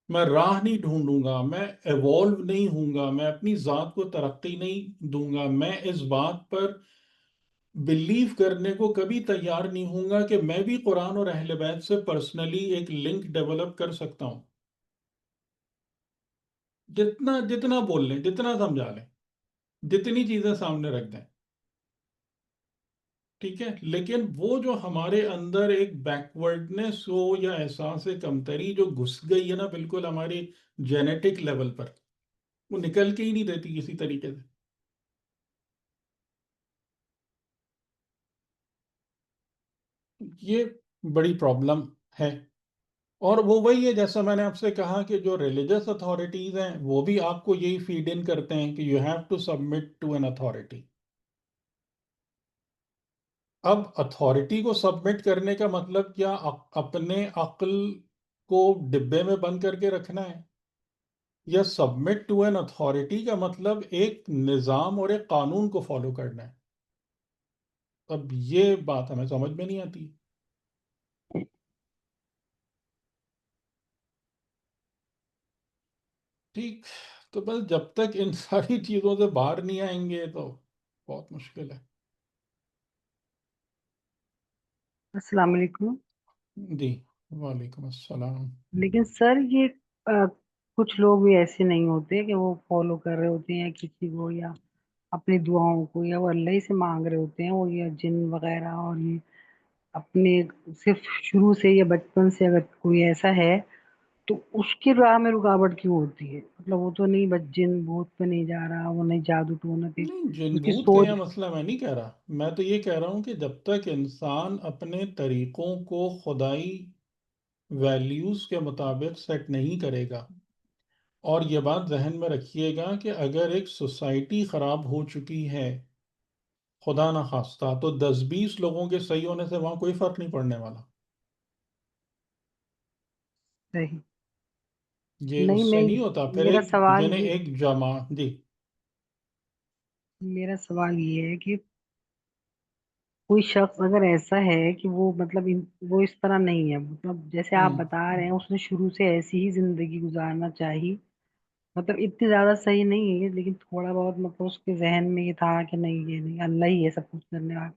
میں راہ نہیں ڈھونڈوں گا، میں ایوالو نہیں ہوں گا، میں اپنی ذات کو ترقی نہیں دوں گا. میں اس بات پر بلیو کرنے کو کبھی تیار نہیں ہوں گا کہ میں بھی قرآن اور اہل بیت سے پرسنلی ایک لنک ڈیولپ کر سکتا ہوں. جتنا جتنا بول لیں، جتنا سمجھا لیں، جتنی چیزیں سامنے رکھ دیں، ٹھیک ہے. لیکن وہ جو ہمارے اندر ایک بیکورڈنس ہو یا احساس کمتری جو گھس گئی ہے نا بالکل ہماری جینیٹک لیول پر، وہ نکل کے ہی نہیں دیتی کسی طریقے سے. یہ بڑی پرابلم ہے. اور وہ وہی ہے جیسا میں نے آپ سے کہا کہ جو ریلیجس اتھارٹیز ہیں وہ بھی آپ کو یہی فیڈ ان کرتے ہیں کہ you have to submit to an authority. اب اتھارٹی کو سبمٹ کرنے کا مطلب کیا اپنے عقل کو ڈبے میں بند کر کے رکھنا ہے، یا سبمٹ ٹو این اتھارٹی کا مطلب ایک نظام اور ایک قانون کو فالو کرنا ہے؟ اب یہ بات ہمیں سمجھ میں نہیں آتی. ٹھیک. تو بس جب تک ان ساری چیزوں سے باہر نہیں آئیں گے تو بہت مشکل ہے. السلام علیکم. جی وعلیکم السلام. لیکن سر یہ کچھ لوگ بھی ایسے نہیں ہوتے کہ وہ فالو کر رہے ہوتے ہیں کسی کو، یا اپنی دعاؤں کو، یا وہ اللہ ہی سے مانگ رہے ہوتے ہیں، وہ یہ جن وغیرہ اور یہ اپنے صرف شروع سے یا بچپن سے اگر کوئی ایسا ہے تو اس کی راہ میں رکاوٹ کیوں ہوتی ہے؟ مطلب وہ تو نہیں، بس جن بھوت پہ نہیں جا رہا، وہ نہیں جادو ٹونا پہ، نہیں، جن اس کی بھوت کا سوچ. یہ مسئلہ میں نہیں کہہ رہا. میں تو یہ کہہ رہا ہوں کہ جب تک انسان اپنے طریقوں کو خدائی ویلیوز کے مطابق سیٹ نہیں کرے گا. اور یہ بات ذہن میں رکھیے گا کہ اگر ایک سوسائٹی خراب ہو چکی ہے خدا نہ خواستہ، تو 10-20 لوگوں کے صحیح ہونے سے وہاں کوئی فرق نہیں پڑنے والا. صحیح. یہ نہیں اس سے میں، نہیں ہوتا. پھر میرا ایک سوال یعنی یہ ایک جماعت. جی. میرا سوال یہ ہے کہ کوئی شخص اگر ایسا ہے کہ وہ مطلب وہ اس طرح نہیں ہے، مطلب جیسے آپ ہم، بتا رہے ہیں اس نے شروع سے ایسی ہی زندگی گزارنا چاہی، مطلب اتنی زیادہ صحیح نہیں ہے لیکن تھوڑا بہت مطلب اس کے ذہن میں یہ تھا کہ نہیں یہ نہیں، اللہ ہی ہے سب کچھ کرنے والا،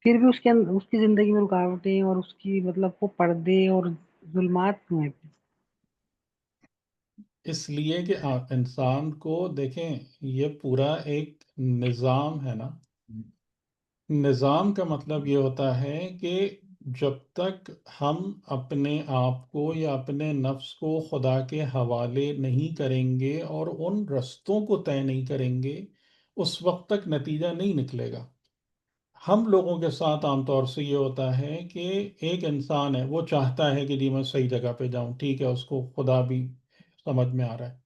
پھر بھی اس کے اس کی زندگی میں رکاوٹیں اور اس کی مطلب وہ پردے اور ظلمات کیوں ہیں؟ اس لیے کہ آپ انسان کو دیکھیں، یہ پورا ایک نظام ہے نا. نظام کا مطلب یہ ہوتا ہے کہ جب تک ہم اپنے آپ کو یا اپنے نفس کو خدا کے حوالے نہیں کریں گے اور ان رستوں کو طے نہیں کریں گے، اس وقت تک نتیجہ نہیں نکلے گا. ہم لوگوں کے ساتھ عام طور سے یہ ہوتا ہے کہ ایک انسان ہے، وہ چاہتا ہے کہ جی میں صحیح جگہ پہ جاؤں، ٹھیک ہے، اس کو خدا بھی سمجھ میں آ رہا ہے.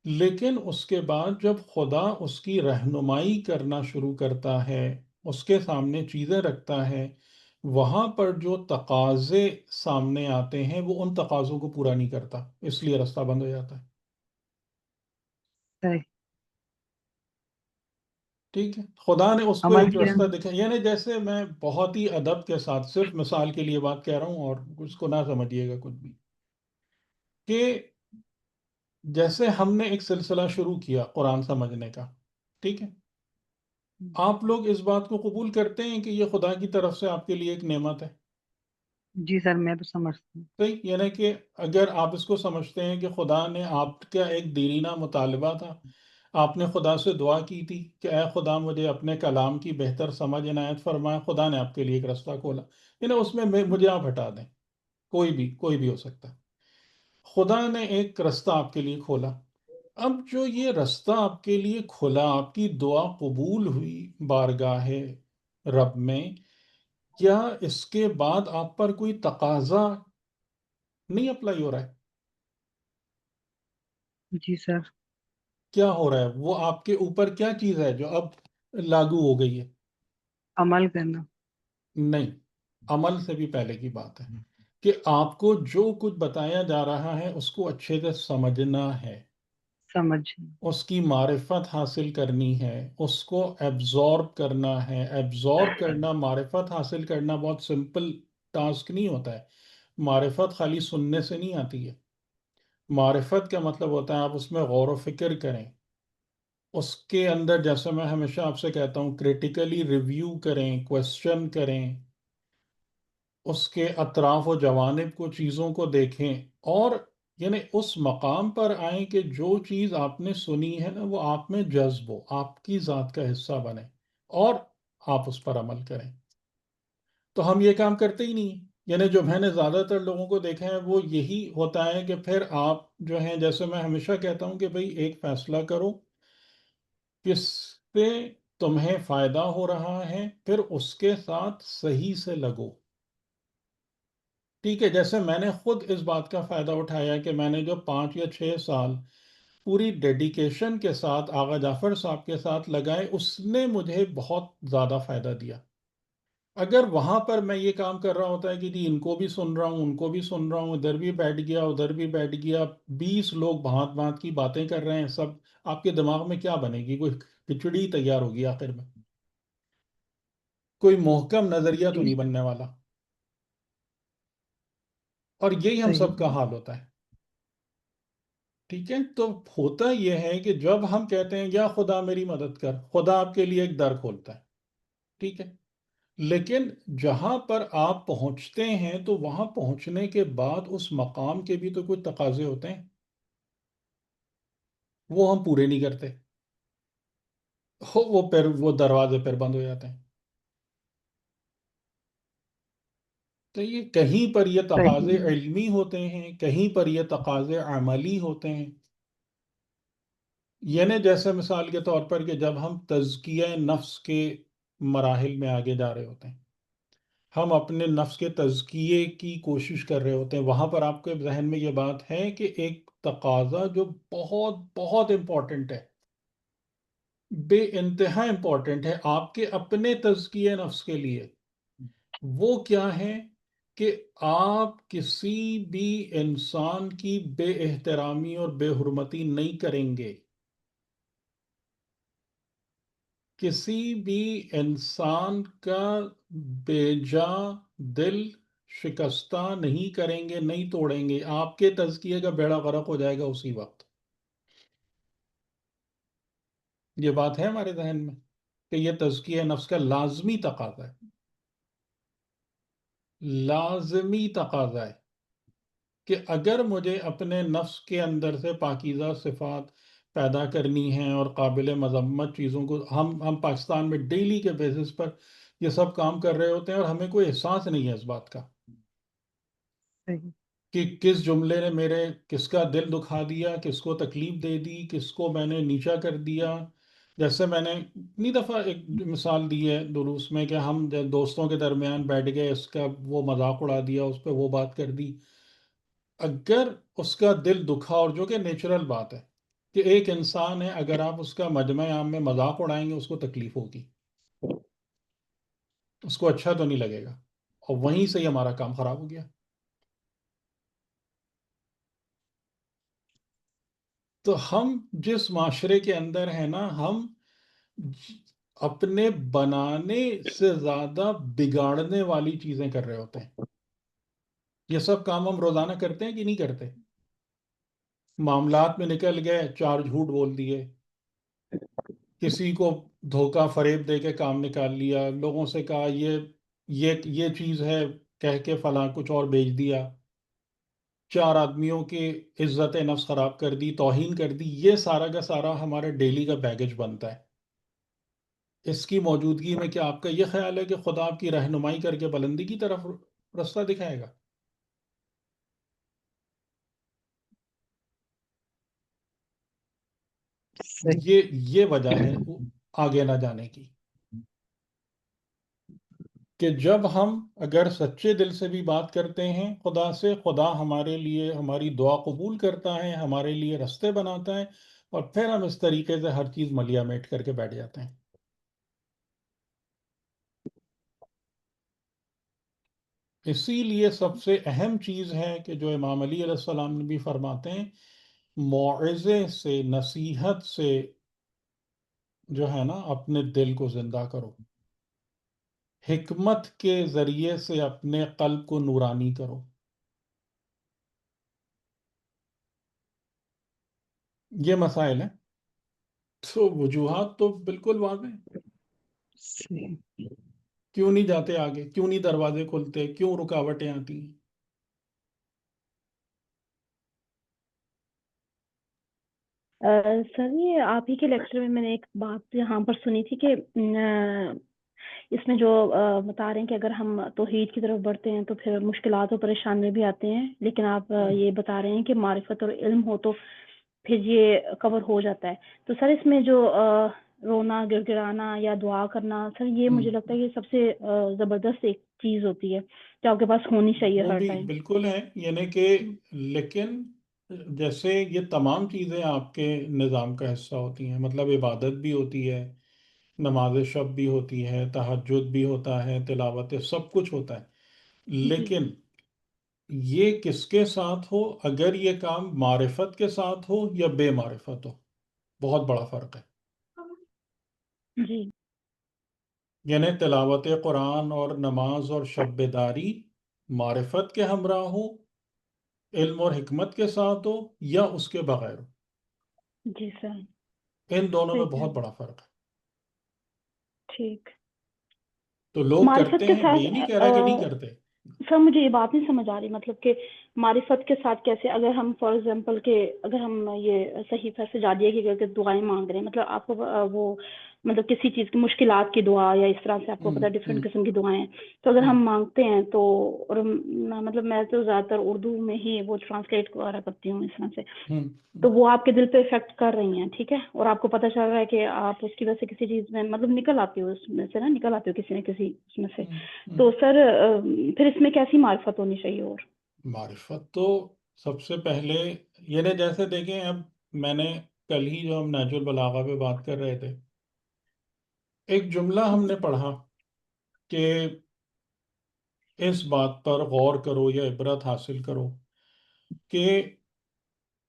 لیکن اس کے بعد جب خدا اس کی رہنمائی کرنا شروع کرتا ہے، اس کے سامنے چیزیں رکھتا ہے، وہاں پر جو تقاضے سامنے آتے ہیں وہ ان تقاضوں کو پورا نہیں کرتا، اس لیے راستہ بند ہو جاتا ہے. صحیح. ٹھیک ہے. خدا نے اس کو عمل ایک کیا. راستہ دکھا، یعنی جیسے میں بہت ہی ادب کے ساتھ صرف مثال کے لیے بات کہہ رہا ہوں، اور اس کو نہ سمجھیے گا کچھ بھی، کہ جیسے ہم نے ایک سلسلہ شروع کیا قرآن سمجھنے کا، ٹھیک ہے، آپ لوگ اس بات کو قبول کرتے ہیں کہ یہ خدا کی طرف سے آپ کے لیے ایک نعمت ہے. جی سر میں تو سمجھتا ہوں. صحیح. یعنی کہ اگر آپ اس کو سمجھتے ہیں کہ خدا نے آپ کا ایک دیرینہ مطالبہ تھا، آپ نے خدا سے دعا کی تھی کہ اے خدا مجھے اپنے کلام کی بہتر سمجھ عنایت فرمائے، خدا نے آپ کے لیے ایک راستہ کھولا. یعنی اس میں مجھے آپ ہٹا دیں، کوئی بھی ہو سکتا ہے. خدا نے ایک راستہ آپ کے لیے کھولا. اب جو یہ راستہ آپ کے لیے کھلا، آپ کی دعا قبول ہوئی بارگاہ رب میں، کیا اس کے بعد آپ پر کوئی تقاضا نہیں اپلائی ہو رہا ہے؟ جی سر. کیا ہو رہا ہے؟ وہ آپ کے اوپر کیا چیز ہے جو اب لاگو ہو گئی ہے؟ عمل کرنا. نہیں، عمل سے بھی پہلے کی بات ہے کہ آپ کو جو کچھ بتایا جا رہا ہے اس کو اچھے سے سمجھنا ہے، سمجھ. اس کی معرفت حاصل کرنی ہے، اس کو ایبزورب کرنا ہے. ایبزورب کرنا، معرفت حاصل کرنا بہت سمپل ٹاسک نہیں ہوتا ہے. معرفت خالی سننے سے نہیں آتی ہے. معرفت کا مطلب ہوتا ہے آپ اس میں غور و فکر کریں، اس کے اندر جیسے میں ہمیشہ آپ سے کہتا ہوں کریٹیکلی ریویو کریں، کویسچن کریں، اس کے اطراف و جوانب کو، چیزوں کو دیکھیں، اور یعنی اس مقام پر آئیں کہ جو چیز آپ نے سنی ہے نا وہ آپ میں جذب ہو، آپ کی ذات کا حصہ بنے، اور آپ اس پر عمل کریں. تو ہم یہ کام کرتے ہی نہیں. یعنی جو میں نے زیادہ تر لوگوں کو دیکھا ہے وہ یہی ہوتا ہے کہ پھر آپ جو ہیں، جیسے میں ہمیشہ کہتا ہوں کہ بھئی ایک فیصلہ کرو کس سے تمہیں فائدہ ہو رہا ہے، پھر اس کے ساتھ صحیح سے لگو. ٹھیک ہے، جیسے میں نے خود اس بات کا فائدہ اٹھایا کہ میں نے جو 5 یا 6 سال پوری ڈیڈیکیشن کے ساتھ آغا جعفر صاحب کے ساتھ لگائے، اس نے مجھے بہت زیادہ فائدہ دیا۔ اگر وہاں پر میں یہ کام کر رہا ہوتا ہے کہ جی ان کو بھی سن رہا ہوں، ان کو بھی سن رہا ہوں، ادھر بھی بیٹھ گیا ادھر بھی بیٹھ گیا، 20 لوگ بھانت بھانت کی باتیں کر رہے ہیں، سب آپ کے دماغ میں کیا بنے گی؟ کوئی کھچڑی تیار ہوگی آخر میں، کوئی محکم نظریہ تو جی نہیں بننے والا۔ اور یہی ہم صحیح۔ سب کا حال ہوتا ہے، ٹھیک ہے؟ تو ہوتا یہ ہے کہ جب ہم کہتے ہیں یا خدا میری مدد کر، خدا آپ کے لیے ایک در کھولتا ہے، ٹھیک ہے؟ لیکن جہاں پر آپ پہنچتے ہیں تو وہاں پہنچنے کے بعد اس مقام کے بھی تو کچھ تقاضے ہوتے ہیں، وہ ہم پورے نہیں کرتے، وہ دروازے پھر بند ہو جاتے ہیں۔ تو یہ کہیں پر یہ تقاضے صحیح علمی ہوتے ہیں، کہیں پر یہ تقاضے عملی ہوتے ہیں۔ یعنی جیسے مثال کے طور پر کہ جب ہم تزکیہ نفس کے مراحل میں آگے جا رہے ہوتے ہیں، ہم اپنے نفس کے تزکیے کی کوشش کر رہے ہوتے ہیں، وہاں پر آپ کے ذہن میں یہ بات ہے کہ ایک تقاضا جو بہت بہت امپورٹنٹ ہے، بے انتہا امپورٹنٹ ہے آپ کے اپنے تزکیے نفس کے لیے، وہ کیا ہے کہ آپ کسی بھی انسان کی بے احترامی اور بے حرمتی نہیں کریں گے، کسی بھی انسان کا بیجا دل شکستہ نہیں کریں گے، نہیں توڑیں گے، آپ کے تزکیے کا بیڑا غرق ہو جائے گا اسی وقت۔ یہ بات ہے ہمارے ذہن میں کہ یہ تزکیہ نفس کا لازمی تقاضا ہے، لازمی تقاضا ہے کہ اگر مجھے اپنے نفس کے اندر سے پاکیزہ صفات پیدا کرنی ہیں اور قابل مذمت چیزوں کو، ہم پاکستان میں ڈیلی کے بیسس پر یہ سب کام کر رہے ہوتے ہیں اور ہمیں کوئی احساس نہیں ہے اس بات کا صحیح۔ کہ کس جملے نے کس کا دل دکھا دیا، کس کو تکلیف دے دی، کس کو میں نے نیچا کر دیا۔ جیسے میں نے اتنی دفعہ ایک مثال دی ہے دروس میں کہ ہم دوستوں کے درمیان بیٹھ گئے، اس کا وہ مذاق اڑا دیا، اس پہ وہ بات کر دی۔ اگر اس کا دل دکھا، اور جو کہ نیچرل بات ہے کہ ایک انسان ہے، اگر آپ اس کا مجمع عام میں مذاق اڑائیں گے اس کو تکلیف ہوگی، اس کو اچھا تو نہیں لگے گا، اور وہیں سے ہی ہمارا کام خراب ہو گیا۔ تو ہم جس معاشرے کے اندر ہیں نا، ہم اپنے بنانے سے زیادہ بگاڑنے والی چیزیں کر رہے ہوتے ہیں۔ یہ سب کام ہم روزانہ کرتے ہیں کہ نہیں کرتے؟ معاملات میں نکل گئے، 4 جھوٹ بول دیے، کسی کو دھوکہ فریب دے کے کام نکال لیا، لوگوں سے کہا یہ چیز ہے کہہ کے فلاں کچھ اور بیچ دیا، 4 آدمیوں کی عزت نفس خراب کر دی، توہین کر دی، یہ سارا کا سارا ہمارا ڈیلی کا بیگیج بنتا ہے۔ اس کی موجودگی میں کیا آپ کا یہ خیال ہے کہ خدا آپ کی رہنمائی کر کے بلندی کی طرف رستہ دکھائے گا؟ صحیح۔ یہ وجہ ہے آگے نہ جانے کی، کہ جب ہم اگر سچے دل سے بھی بات کرتے ہیں خدا سے، خدا ہمارے لیے ہماری دعا قبول کرتا ہے، ہمارے لیے رستے بناتا ہے، اور پھر ہم اس طریقے سے ہر چیز ملیا میٹ کر کے بیٹھ جاتے ہیں۔ اسی لیے سب سے اہم چیز ہے کہ جو امام علی علیہ السلام نے بھی فرماتے ہیں، موعظے سے، نصیحت سے جو ہے نا اپنے دل کو زندہ کرو، حکمت کے ذریعے سے اپنے قلب کو نورانی کرو۔ یہ مسائل ہیں، تو وجوہات تو بالکل واضح ہیں۔ صحیح۔ کیوں نہیں جاتے آگے؟ کیوں نہیں دروازے کھلتے؟ کیوں رکاوٹیں آتی ہیں؟ سر یہ آپ ہی کے لیکچر میں نے ایک بات یہاں پر سنی تھی کہ اس میں جو بتا رہے ہیں کہ اگر ہم توحید کی طرف بڑھتے ہیں تو پھر مشکلات و پریشانیاں بھی آتے ہیں، لیکن آپ یہ بتا رہے ہیں کہ معرفت اور علم ہو تو پھر یہ کور ہو جاتا ہے۔ تو سر اس میں جو رونا گر گرانا یا دعا کرنا، سر یہ ہم، مجھے لگتا ہے یہ سب سے زبردست ایک چیز ہوتی ہے جو آپ کے پاس ہونی چاہیے وہ ہر بھی ٹائم. بالکل ہے، یعنی کہ لیکن جیسے یہ تمام چیزیں آپ کے نظام کا حصہ ہوتی ہیں، مطلب عبادت بھی ہوتی ہے، نماز شب بھی ہوتی ہے، تہجد بھی ہوتا ہے، تلاوت سب کچھ ہوتا ہے، جی لیکن یہ کس کے ساتھ ہو، اگر یہ کام معرفت کے ساتھ ہو یا بے معرفت ہو، بہت بڑا فرق ہے. جی یعنی تلاوت قرآن اور نماز اور شب بیداری معرفت کے ہمراہ ہو، علم اور حکمت کے ساتھ ہو یا اس کے بغیر ہو، جی سر، ان دونوں میں صحیح کہہ بہت رہے بڑا فرق ہے. ہیں. ٹھیک. تو لوگ معرفت کرتے کے ہیں، میں یہ نہیں کہہ رہا کہ نہیں ساتھ کرتے. سر مجھے یہ بات نہیں سمجھ آ رہی، مطلب کہ معرفت کے ساتھ کیسے؟ اگر ہم فار ایگزامپل کہ اگر ہم یہ صحیفہ سے جادیہ کی اگر دعائیں مانگ رہے ہیں، مطلب آپ کو وہ مطلب کسی چیز کی مشکلات کی دعا یا اس طرح سے آپ کو ہم، پتا ہم، ڈفرینٹ قسم کی دعائیں ہیں، تو اگر ہم، ہم مانگتے ہیں تو اور مطلب میں تو زیادہ تر اردو میں ہی وہ ٹرانسلیٹ وغیرہ کرتی ہوں اس طرح سے، ہم، تو وہ آپ کے دل پہ افیکٹ کر رہی ہیں، ٹھیک ہے، اور آپ کو پتہ چل رہا ہے کہ آپ اس کی وجہ سے کسی چیز میں مطلب نکل آتے ہو اس میں سے نا، نکل آتے ہو کسی نہ کسی اس میں سے، ہم، ہم. تو سر پھر اس میں کیسی معرفت ہونی چاہیے؟ اور معرفت تو سب سے پہلے، یعنی جیسے دیکھیں، اب میں نے کل ہی جو ہم نہج البلاغہ پہ بات کر رہے تھے، ایک جملہ ہم نے پڑھا کہ اس بات پر غور کرو یا عبرت حاصل کرو کہ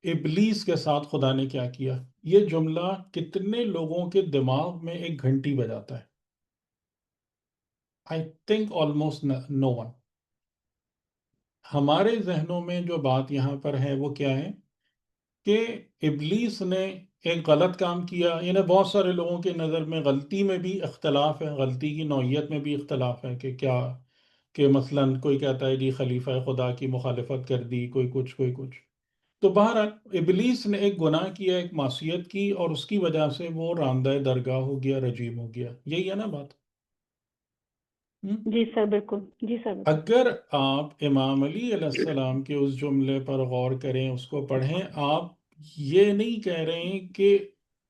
ابلیس کے ساتھ خدا نے کیا کیا. یہ جملہ کتنے لوگوں کے دماغ میں ایک گھنٹی بجاتا ہے؟ I think almost no one. ہمارے ذہنوں میں جو بات یہاں پر ہے وہ کیا ہے کہ ابلیس نے ایک غلط کام کیا. یعنی بہت سارے لوگوں کے نظر میں غلطی میں بھی اختلاف ہے، غلطی کی نوعیت میں بھی اختلاف ہے کہ کیا، کہ مثلا کوئی کہتا ہے جی خلیفہ خدا کی مخالفت کر دی، کوئی کچھ کوئی کچھ. تو بہرحال ابلیس نے ایک گناہ کیا، ایک معصیت کی، اور اس کی وجہ سے وہ راندہ درگاہ ہو گیا، رجیم ہو گیا. یہی ہے نا بات. ہم؟ جی سر بالکل، جی سر بالکل. اگر آپ امام علی علیہ السلام کے اس جملے پر غور کریں، اس کو پڑھیں، آپ یہ نہیں کہہ رہے ہیں کہ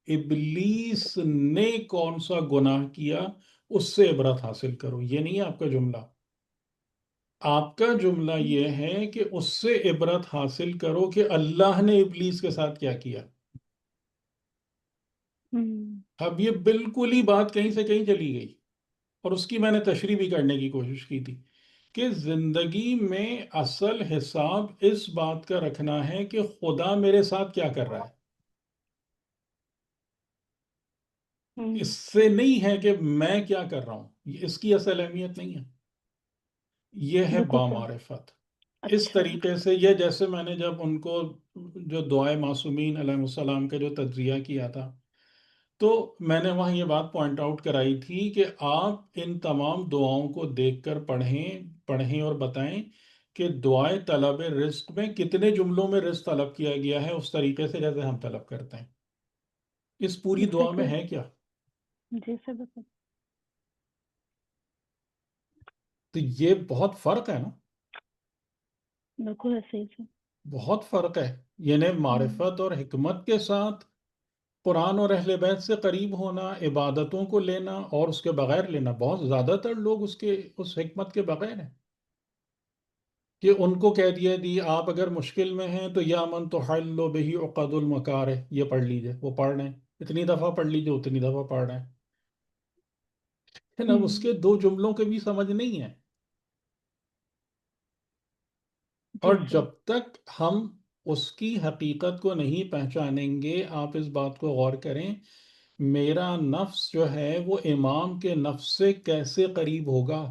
ابلیس نے کون سا گناہ کیا اس سے عبرت حاصل کرو، یہ نہیں ہے آپ کا جملہ. آپ کا جملہ یہ ہے کہ اس سے عبرت حاصل کرو کہ اللہ نے ابلیس کے ساتھ کیا کیا. ہوں، اب یہ بالکل ہی بات کہیں سے کہیں چلی گئی، اور اس کی میں نے تشریح بھی کرنے کی کوشش کی تھی کہ زندگی میں اصل حساب اس بات کا رکھنا ہے کہ خدا میرے ساتھ کیا کر رہا ہے. اس سے نہیں ہے کہ میں کیا کر رہا ہوں، اس کی اصل اہمیت نہیں ہے. یہ ہے بالکل سر. بامعرفت. اس اچھا. طریقے سے یہ جیسے میں نے جب ان کو جو دعائے معصومین علیہ السلام کا جو تجزیہ کیا تھا، تو میں نے وہاں یہ بات پوائنٹ آؤٹ کرائی تھی کہ آپ ان تمام دعاؤں کو دیکھ کر پڑھیں اور بتائیں کہ دعائے طلب رزق میں کتنے جملوں میں رزق طلب کیا گیا ہے اس طریقے سے جیسے ہم طلب کرتے ہیں. اس پوری دعا میں ایگزیکٹلی. ہے کیا؟ جی سر بالکل. تو یہ بہت فرق ہے نا، بالکل ایسے ہی سر. بہت فرق ہے. یعنی معرفت اور حکمت کے ساتھ قرآن اور اہل بیت سے قریب ہونا، عبادتوں کو لینا اور اس کے بغیر لینا. بہت زیادہ تر لوگ اس حکمت کے بغیر ہیں کہ ان کو کہہ دیا دی آپ اگر مشکل میں ہیں تو یا من تو حل بہی عقد المکارہ، یہ پڑھ لیجئے. وہ پڑھ رہے ہیں، اتنی دفعہ پڑھ لیجئے، اتنی دفعہ پڑھ رہے ہیں. لیکن اب اس کے دو جملوں کے بھی سمجھ نہیں ہے. جی اور سر. جب تک ہم اس کی حقیقت کو نہیں پہچانیں گے، آپ اس بات کو غور کریں، میرا نفس جو ہے وہ امام کے نفس سے کیسے قریب ہوگا؟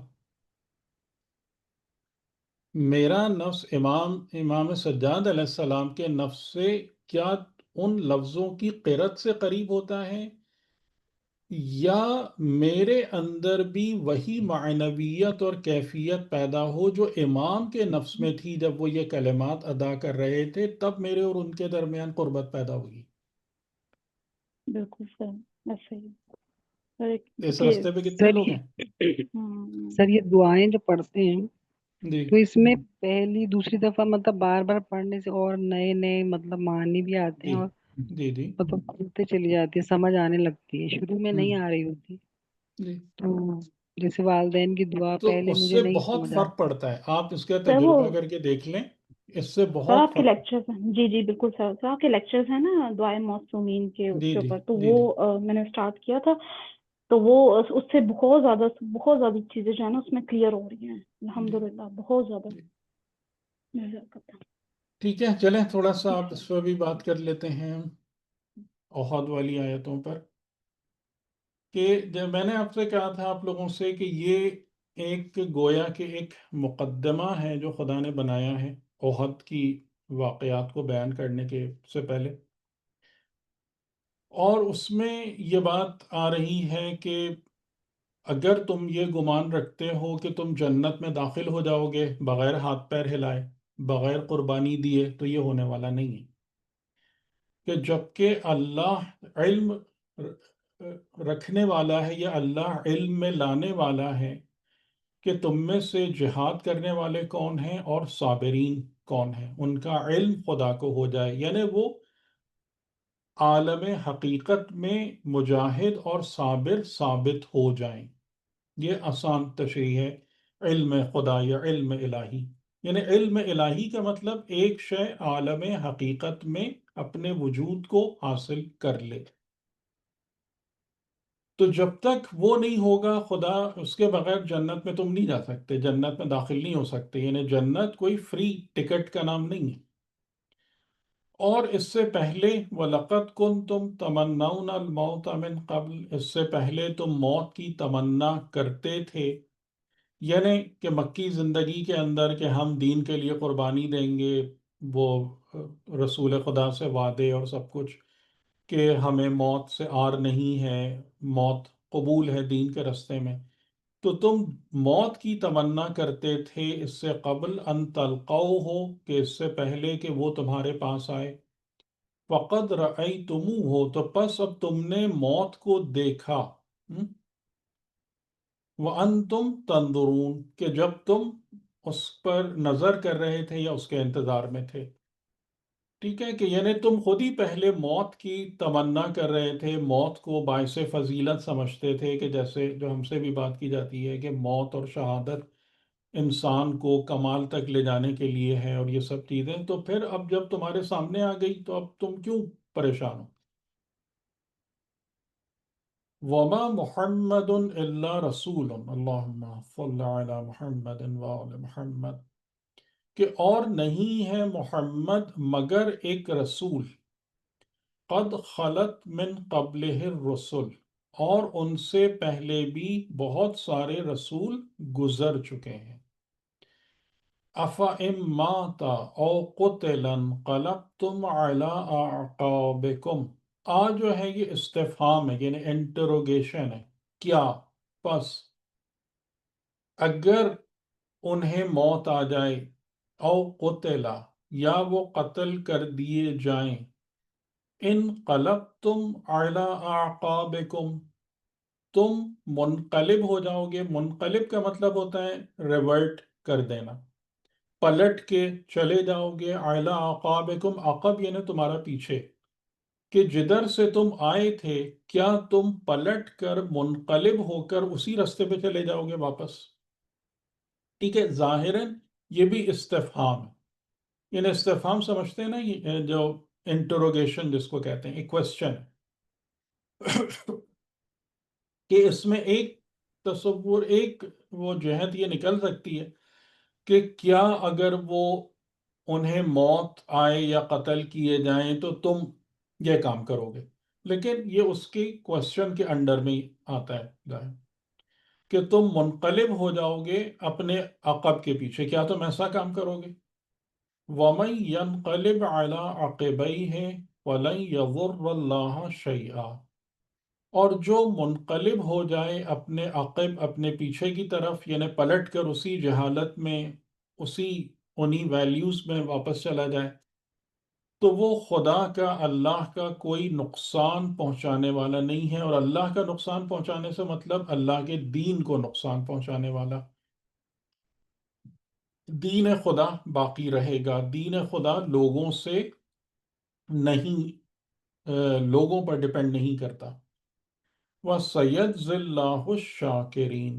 میرا نفس امام سجاد علیہ السلام کے نفس سے کیا ان لفظوں کی قرت سے قریب ہوتا ہے، یا میرے اندر بھی وہی معنویت اور کیفیت پیدا ہو جو امام کے نفس میں تھی جب وہ یہ کلمات ادا کر رہے تھے، تب میرے اور ان کے درمیان قربت پیدا ہوگی. بالکل سر ایسے ہی سر. اس کہ رستے پہ کتنے سر لوگ یہ ہیں؟ سر یہ دعائیں جو پڑھتے ہیں جی. تو اس میں پہلی دوسری دفعہ مطلب بار بار پڑھنے سے اور نئے نئے مطلب معنی بھی آتے ہیں جی. اور جی جی مطلب کھلتے چلی جاتی ہے، سمجھ آنے لگتی ہے، شروع میں نہیں ہم، آ رہی ہوتی. جی. تو جیسے والدین کی دعا تو پہلے اس مجھے سے نہیں بہت سمجھ فرق آتی. پڑتا ہے، آپ اس کا سر وہ تجربہ کر کے دیکھ لیں، اس سے سر بہت آپ کے فرق. لیکچرز ہیں، جی جی بالکل سر، سر آپ کے لیکچرز ہیں نا دعائے معصومین کے اس جی کے جی اوپر، تو جی وہ جی میں نے اسٹارٹ کیا تھا، تو وہ اس سے بہت زیادہ چیزیں جو ہے نا اس میں کلیئر ہو رہی ہیں جی الحمدللہ، بہت زیادہ. جی. جزاک اللہ. ٹھیک ہے، چلیں تھوڑا سا آپ اچھا اس پر بھی بات کر لیتے ہیں، احد والی آیتوں پر. کہ جب میں نے آپ سے کہا تھا آپ لوگوں سے کہ یہ ایک گویا کہ ایک مقدمہ ہے جو خدا نے بنایا ہے احد کی واقعات کو بیان کرنے کے سے پہلے، اور اس میں یہ بات آ رہی ہے کہ اگر تم یہ گمان رکھتے ہو کہ تم جنت میں داخل ہو جاؤ گے بغیر ہاتھ پیر ہلائے، بغیر قربانی دیے، تو یہ ہونے والا نہیں ہے. کہ جب کہ اللہ علم رکھنے والا ہے، یا اللہ علم میں لانے والا ہے کہ تم میں سے جہاد کرنے والے کون ہیں اور صابرین کون ہیں، ان کا علم خدا کو ہو جائے، یعنی وہ عالم حقیقت میں مجاہد اور صابر ثابت ہو جائیں. یہ آسان تشریح ہے علم خدا یا علم الہی. یعنی علم الہی کا مطلب ایک شے عالم حقیقت میں اپنے وجود کو حاصل کر لے. تو جب تک وہ نہیں ہوگا خدا، اس کے بغیر جنت میں تم نہیں جا سکتے، جنت میں داخل نہیں ہو سکتے. یعنی جنت کوئی فری ٹکٹ کا نام نہیں ہے. اور اس سے پہلے وَلَقَدْ كُنْتُمْ تَمَنَّوْنَ الْمَوْتَ مِنْ قبل، اس سے پہلے تم موت کی تمنا کرتے تھے. یعنی کہ مکی زندگی کے اندر کہ ہم دین کے لیے قربانی دیں گے، وہ رسول خدا سے وعدے اور سب کچھ، کہ ہمیں موت سے آر نہیں ہے، موت قبول ہے دین کے رستے میں. تو تم موت کی تمنا کرتے تھے اس سے قبل ان تلقوہ، کہ اس سے پہلے کہ وہ تمہارے پاس آئے. فقد رأیتموہ، تو پس اب تم نے موت کو دیکھا. وَأَنْتُمْ تَنْظُرُونَ، کہ جب تم اس پر نظر کر رہے تھے یا اس کے انتظار میں تھے. ٹھیک ہے، کہ یعنی تم خود ہی پہلے موت کی تمنا کر رہے تھے، موت کو باعث فضیلت سمجھتے تھے، کہ جیسے جو ہم سے بھی بات کی جاتی ہے کہ موت اور شہادت انسان کو کمال تک لے جانے کے لیے ہے اور یہ سب چیزیں. تو پھر اب جب تمہارے سامنے آ گئی تو اب تم کیوں پریشان ہو؟ وَمَا مُحَمَّدٌ إِلَّا رَسُولٌ، اللہم صل علی محمد وآل محمد، کہ اور نہیں ہے محمد مگر ایک رسول، قد خلت من قبلہ الرسل، اور ان سے پہلے بھی بہت سارے رسول گزر چکے ہیں. أَفَإِن مَاتَ أَوْ قُتِلَ انقلبتم عَلَىٰ أَعْقَابِكُمْ. جو ہے یہ استفہام ہے، یعنی انٹروگیشن ہے. کیا پس اگر انہیں موت آ جائے، او قتلا، یا وہ قتل کر دیے جائیں، انقلبتم علی اعقابکم، تم منقلب ہو جاؤ گے. منقلب کا مطلب ہوتا ہے ریورٹ کر دینا، پلٹ کے چلے جاؤ گے. علی اعقابکم، عقب یعنی تمہارا پیچھے، کہ جدھر سے تم آئے تھے کیا تم پلٹ کر منقلب ہو کر اسی رستے پہ چلے جاؤ گے واپس. ٹھیک ہے، ظاہراً یہ بھی استفہام ہے. یعنی استفہام سمجھتے ہیں نا، یہ جو انٹروگیشن جس کو کہتے ہیں، ایک کوشچن کہ اس میں ایک تصور، ایک وہ جہت یہ نکل سکتی ہے کہ کیا اگر وہ انہیں موت آئے یا قتل کیے جائیں تو تم یہ کام کرو گے. لیکن یہ اس کی کوشچن کے انڈر میں ہی آتا ہے ظاہر، کہ تم منقلب ہو جاؤ گے اپنے عقب کے پیچھے، کیا تم ایسا کام کرو گے؟ وَمَن يَنْقَلِبْ عَلَىٰ عَقِبَيْهِ فَلَن يَضُرَّ اللَّهَ شَيْئًا، اور جو منقلب ہو جائے اپنے عقب، اپنے پیچھے کی طرف، یعنی پلٹ کر اسی جہالت میں، اسی انہی ویلیوز میں واپس چلا جائے، تو وہ خدا کا، اللہ کا کوئی نقصان پہنچانے والا نہیں ہے. اور اللہ کا نقصان پہنچانے سے مطلب اللہ کے دین کو نقصان پہنچانے والا. دین خدا باقی رہے گا، دین خدا لوگوں سے نہیں لوگوں پر ڈپینڈ نہیں کرتا. وَسَيَجْزِي اللَّهُ الشَّاكِرِينَ،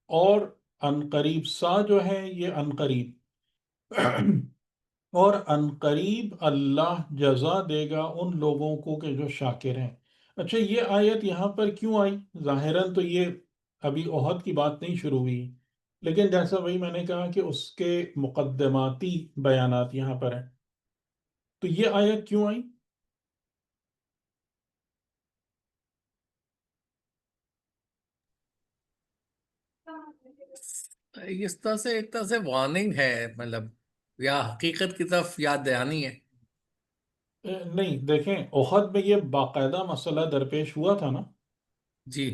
اور عنقریب سا جو ہے یہ عنقریب اور عنقریب اللہ جزا دے گا ان لوگوں کو کہ جو شاکر ہیں. اچھا، یہ آیت یہاں پر کیوں آئی؟ ظاہراً تو یہ ابھی احد کی بات نہیں شروع ہوئی، لیکن جیسا وہی میں نے کہا کہ اس کے مقدماتی بیانات یہاں پر ہیں. تو یہ آیت کیوں آئی؟ اس طرح سے ایک طرح سے وارننگ ہے، مطلب یا حقیقت کی طرف یاد دہانی ہے. نہیں، دیکھیں، احد میں یہ باقاعدہ مسئلہ درپیش ہوا تھا نا. جی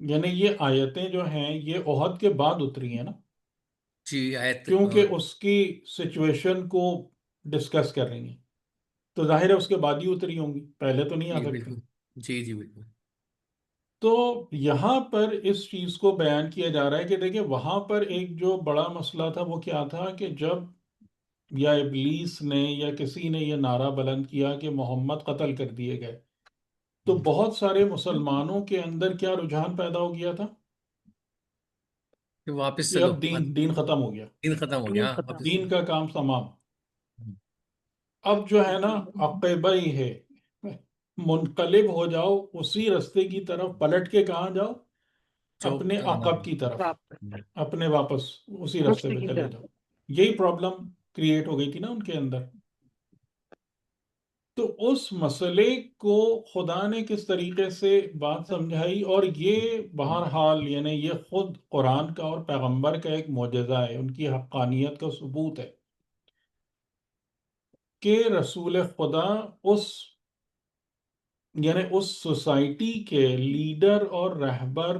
یعنی یہ آیتیں جو ہیں یہ احد کے بعد اتری ہیں نا، جی آیت کیونکہ اس کی سچویشن کو ڈسکس کر رہی ہیں، تو ظاہر ہے اس کے بعد ہی اتری ہوں گی، پہلے تو نہیں آ جی سکتی. بالکل، جی جی بالکل. تو یہاں پر اس چیز کو بیان کیا جا رہا ہے کہ دیکھیں وہاں پر ایک جو بڑا مسئلہ تھا وہ کیا تھا کہ جب یا ابلیس نے یا کسی نے یہ نعرہ بلند کیا کہ محمد قتل کر دیے گئے، تو بہت سارے مسلمانوں کے اندر کیا رجحان پیدا ہو گیا تھا کہ واپس کہ چلو، اب دین ختم ہو گیا، دین ختم ہو دین گیا، ختم. واپس دین چلو. کا کام تمام. اب جو ہے نا عقبہ ہی ہے، منقلب ہو جاؤ اسی رستے کی طرف، پلٹ کے کہاں جاؤ؟ جو اپنے عقب کی طرف، واپس اپنے واپس اسی رستے رشتے پہ کی چلے طرف. جاؤ. یہی پرابلم کریٹ ہو گئی تھی نا ان کے اندر. تو اس مسئلے کو خدا نے کس طریقے سے بات سمجھائی، اور یہ بہرحال یعنی یہ خود قرآن کا اور پیغمبر کا ایک معجزہ ہے، ان کی حقانیت کا ثبوت ہے کہ رسول خدا اس یعنی اس سوسائٹی کے لیڈر اور رہبر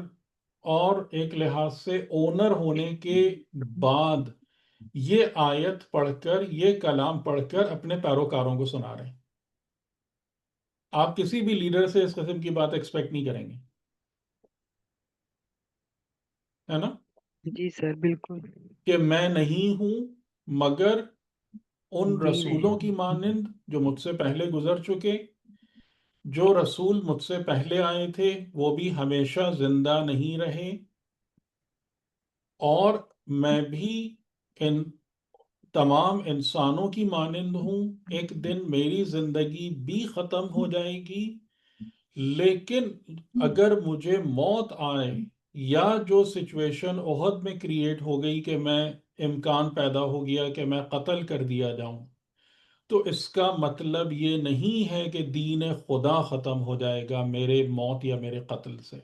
اور ایک لحاظ سے اونر ہونے کے بعد یہ آیت پڑھ کر، یہ کلام پڑھ کر اپنے پیروکاروں کو سنا رہے ہیں. آپ کسی بھی لیڈر سے اس قسم کی بات ایکسپیکٹ نہیں کریں گے، ہے نا، جی سر بالکل. کہ میں نہیں ہوں مگر ان دین ہے. رسولوں کی مانند جو مجھ سے پہلے گزر چکے. جو رسول مجھ سے پہلے آئے تھے وہ بھی ہمیشہ زندہ نہیں رہے، اور میں بھی ان تمام انسانوں کی مانند ہوں. ایک دن میری زندگی بھی ختم ہو جائے گی، لیکن اگر مجھے موت آئے یا جو سچویشن احد میں کریٹ ہو گئی کہ میں امکان پیدا ہو گیا کہ میں قتل کر دیا جاؤں، تو اس کا مطلب یہ نہیں ہے کہ دین خدا ختم ہو جائے گا میرے موت یا میرے قتل سے.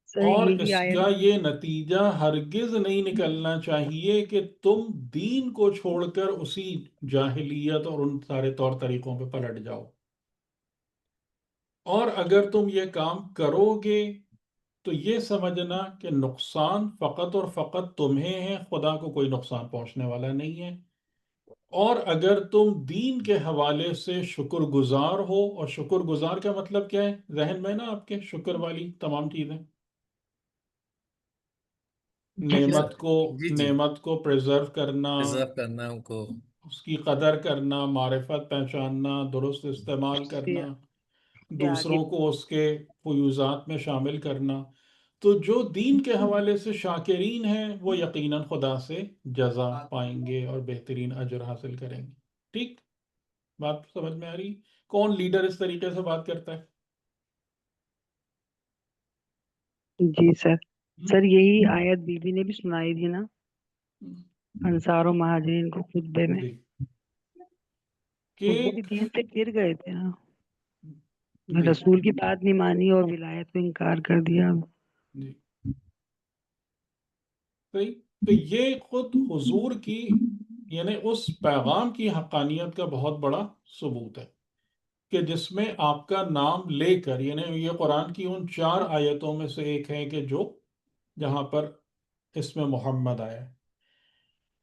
سر اور یہی اس آیت. کا یہ نتیجہ ہرگز نہیں نکلنا چاہیے کہ تم دین کو چھوڑ کر اسی جاہلیت اور ان سارے طور طریقوں پہ پلٹ جاؤ. اور اگر تم یہ کام کرو گے تو یہ سمجھنا کہ نقصان فقط اور فقط تمہیں ہے، خدا کو کوئی نقصان پہنچنے والا نہیں ہے. اور اگر تم دین کے حوالے سے شکر گزار ہو، اور شکر گزار کا مطلب کیا ہے ذہن میں نا آپ کے؟ شکر والی تمام چیزیں، جی جی سر. سر. جی جی، نعمت کو پریزرو کرنا، ریزرو کرنا ان کو. اس کی قدر کرنا، معرفت پہچاننا، درست استعمال اس کرنا، سے آگے. دوسروں کو اس کے فیوزات میں شامل کرنا. تو جو دین کے حوالے سے شاکرین ہیں وہ یقیناً خدا سے جزا پائیں گے اور بہترین اجر حاصل کریں گے. ٹھیک، بات سمجھ میں آ رہی؟ کون لیڈر اس طریقے سے بات کرتا ہے؟ جی سر. ہم؟ سر یہی آیت بی بی نے بھی سنائی تھی نا انصار و مہاجرین کو خطبے میں، جی، تو کہ وہ بھی دین سے گر گئے تھے نا. جی رسول کی بات نہیں مانی اور ولایت کو انکار کر دیا. جی صحیح. تو یہ خود حضور کی یعنی اس پیغام کی حقانیت کا بہت بڑا ثبوت ہے کہ جس میں آپ کا نام لے کر، یعنی یہ قرآن کی ان 4 آیتوں میں سے ایک ہے کہ جو جہاں پر اس میں محمد آیا ہے،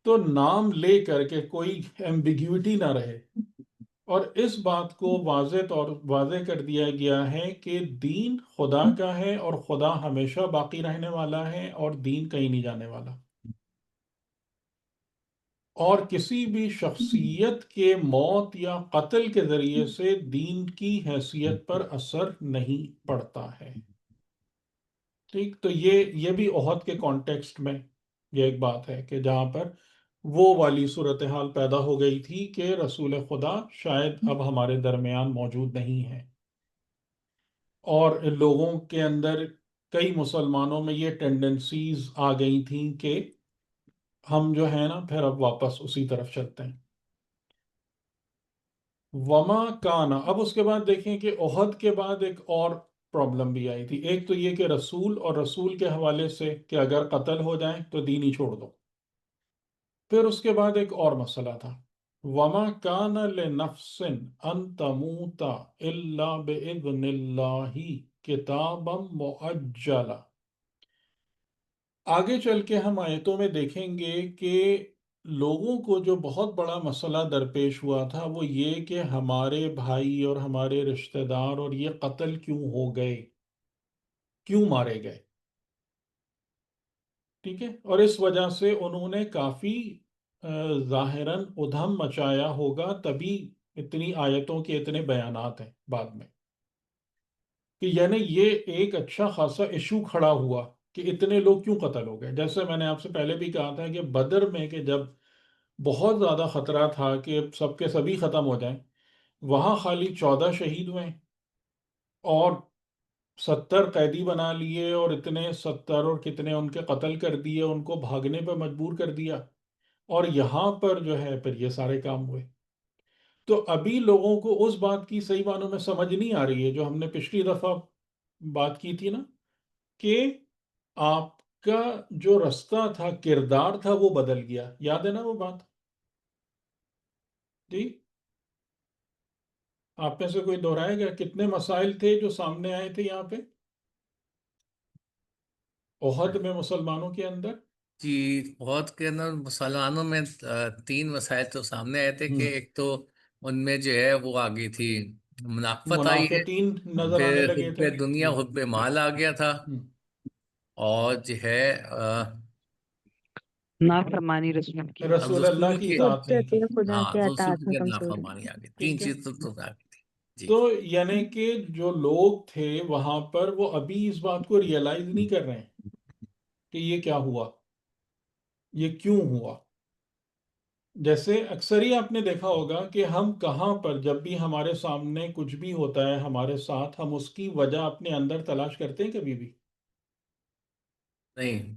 تو نام لے کر کے کوئی ایمبیگیوٹی نہ رہے. اور اس بات کو واضح کر دیا گیا ہے کہ دین خدا کا ہے اور خدا ہمیشہ باقی رہنے والا ہے اور دین کہیں نہیں جانے والا. اور کسی بھی شخصیت کے موت یا قتل کے ذریعے سے دین کی حیثیت پر اثر نہیں پڑتا ہے. ٹھیک، تو یہ بھی احد کے کانٹیکسٹ میں یہ ایک بات ہے کہ جہاں پر وہ والی صورتحال پیدا ہو گئی تھی کہ رسول خدا شاید اب ہمارے درمیان موجود نہیں ہے، اور لوگوں کے اندر کئی مسلمانوں میں یہ ٹینڈنسیز آ گئی تھیں کہ ہم جو ہے نا پھر اب واپس اسی طرف چلتے ہیں. وما کانا، اب اس کے بعد دیکھیں کہ احد کے بعد ایک اور پرابلم بھی آئی تھی. ایک تو یہ کہ رسول اور رسول کے حوالے سے کہ اگر قتل ہو جائیں تو دین ہی چھوڑ دو. پھر اس کے بعد ایک اور مسئلہ تھا، وما کان لنفس ان تموت الا باذن اللہ کتابا مؤجلا. آگے چل کے ہم آیتوں میں دیکھیں گے کہ لوگوں کو جو بہت بڑا مسئلہ درپیش ہوا تھا وہ یہ کہ ہمارے بھائی اور ہمارے رشتہ دار اور یہ قتل کیوں ہو گئے، کیوں مارے گئے. ٹھیک ہے، اور اس وجہ سے انہوں نے کافی ظاہراً ادھم مچایا ہوگا، تبھی اتنی آیتوں کے اتنے بیانات ہیں بعد میں، کہ یعنی یہ ایک اچھا خاصا ایشو کھڑا ہوا کہ اتنے لوگ کیوں قتل ہو گئے. جیسے میں نے آپ سے پہلے بھی کہا تھا کہ بدر میں کہ جب بہت زیادہ خطرہ تھا کہ سب کے سبھی ختم ہو جائیں، وہاں خالی 14 شہید ہوئے اور 70 قیدی بنا لیے، اور اتنے 70 اور کتنے ان کے قتل کر دیے، ان کو بھاگنے پہ مجبور کر دیا، اور یہاں پر جو ہے پھر یہ سارے کام ہوئے. تو ابھی لوگوں کو اس بات کی صحیح معنوں میں سمجھ نہیں آ رہی ہے جو ہم نے پچھلی دفعہ بات کی تھی نا، کہ آپ کا جو رستہ تھا، کردار تھا، وہ بدل گیا. یاد ہے نا وہ بات؟ جی، آپ میں سے کوئی دہرائے گا کتنے مسائل تھے جو سامنے آئے تھے یہاں پہ احد میں مسلمانوں کے اندر؟ جی، بہت کے اندر مسلمانوں میں 3 مسائل تو سامنے آئے تھے، کہ ایک تو ان میں جو ہے وہ آ گئی تھی منافقت آئی ہے، منافقین نظر آنے پھر لگے حب تھے. دنیا حب مال آ گیا تھا، اور جو ہے نافرمانی رسول کی. اب رسول اللہ رسول کی کی، اطاعت نہیں کی. خدا ہاں، کے رسول اطاعت میں کی کمزوری. نافرمانی آ گئی. 3 ٹھیک ہے، چیز تو آ گئی تھی. جی. تو یعنی کہ جو لوگ تھے وہاں پر وہ ابھی اس بات کو ریئلائز نہیں کر رہے ہیں کہ یہ کیا ہوا، یہ کیوں ہوا. جیسے اکثر ہی آپ نے دیکھا ہوگا کہ ہم کہاں پر جب بھی ہمارے سامنے کچھ بھی ہوتا ہے ہمارے ساتھ، ہم اس کی وجہ اپنے اندر تلاش کرتے ہیں کبھی بھی؟ نہیں،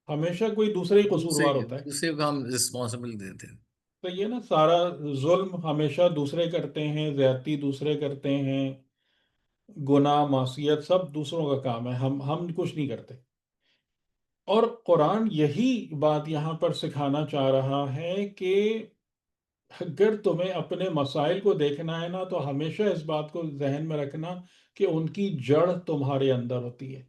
ہمیشہ کوئی دوسرا ہی قصوروار ہوتا ہے. دوسرے کو ہم رسپانسبل دیتے ہیں. تو یہ نا سارا ظلم ہمیشہ دوسرے کرتے ہیں، زیادتی دوسرے کرتے ہیں، گناہ معصیت سب دوسروں کا کام ہے، ہم کچھ نہیں کرتے. اور قرآن یہی بات یہاں پر سکھانا چاہ رہا ہے کہ اگر تمہیں اپنے مسائل کو دیکھنا ہے نا تو ہمیشہ اس بات کو ذہن میں رکھنا کہ ان کی جڑ تمہارے اندر ہوتی ہے.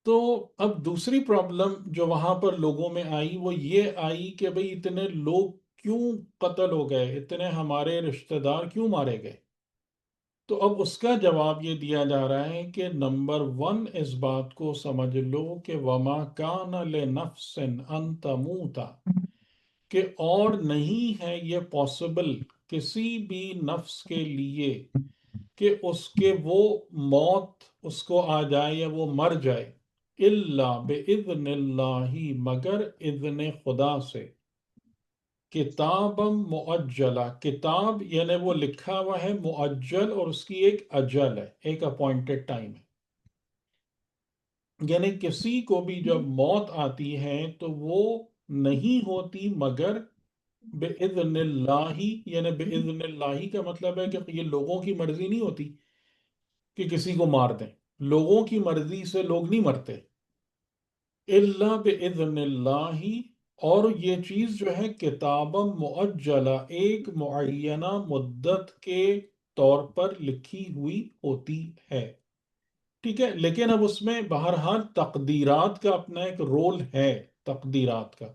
تو اب دوسری پرابلم جو وہاں پر لوگوں میں آئی وہ یہ آئی کہ بھئی اتنے لوگ کیوں قتل ہو گئے، اتنے ہمارے رشتہ دار کیوں مارے گئے. تو اب اس کا جواب یہ دیا جا رہا ہے کہ نمبر 1 اس بات کو سمجھ لو کہ وما کان لنفس ان تموت، کہ اور نہیں ہے یہ پاسبل کسی بھی نفس کے لیے کہ اس کے وہ موت اس کو آ جائے یا وہ مر جائے، الا باذن اللہ، مگر اذن خدا سے. کتاب معجلہ، کتاب یعنی وہ لکھا ہوا ہے، معجل اور اس کی ایک اجل ہے، ایک اپوائنٹڈ ٹائم ہے. یعنی کسی کو بھی جب موت آتی ہے تو وہ نہیں ہوتی مگر بِإِذْنِ اللہ. یعنی بِإِذْنِ اللہ کا مطلب ہے کہ یہ لوگوں کی مرضی نہیں ہوتی کہ کسی کو مار دیں، لوگوں کی مرضی سے لوگ نہیں مرتے. الا بِإِذْنِ اللہ، اور یہ چیز جو ہے کتاب معجلہ، ایک معینہ مدت کے طور پر لکھی ہوئی ہوتی ہے. ٹھیک ہے، لیکن اب اس میں بہرحال تقدیرات کا اپنا ایک رول ہے. تقدیرات کا،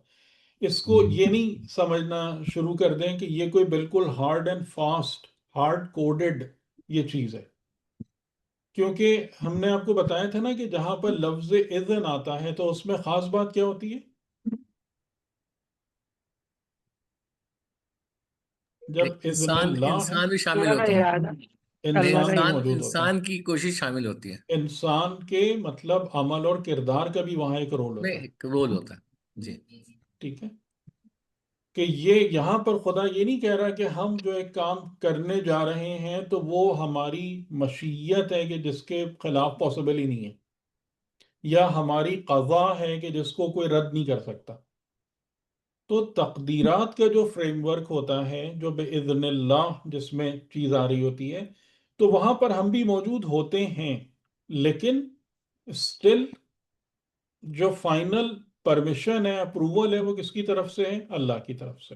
اس کو یہ نہیں سمجھنا شروع کر دیں کہ یہ کوئی بالکل hard and fast, hard coded یہ چیز ہے کیونکہ ہم نے آپ کو بتایا تھا نا کہ جہاں پر لفظ اذن آتا ہے تو اس میں خاص بات کیا ہوتی ہے؟ جب اذن انسان اللہ ہے انسان بھی شامل اللہ کا ہوتا ہے، ارادہ، اللہ کا انسان بھی انسان موجود ہوتا ہے، انسان کی کوشش شامل ہوتی ہے، انسان کے مطلب عمل اور کردار کا بھی وہاں ایک رول میں ہوتا ہے. ایک رول ہوتا ہے. جی ٹھیک ہے کہ یہ یہاں پر خدا یہ نہیں کہہ رہا کہ ہم جو ایک کام کرنے جا رہے ہیں تو وہ ہماری مشیت ہے کہ جس کے خلاف پاسبل ہی نہیں ہے، یا ہماری قضا ہے کہ جس کو کوئی رد نہیں کر سکتا. تو تقدیرات کا جو فریم ورک ہوتا ہے جو بإذن اللہ جس میں چیز آ رہی ہوتی ہے، تو وہاں پر ہم بھی موجود ہوتے ہیں، لیکن اسٹل جو فائنل پرمیشن ہے، اپروول ہے، وہ کس کی طرف سے ہے؟ اللہ کی طرف سے.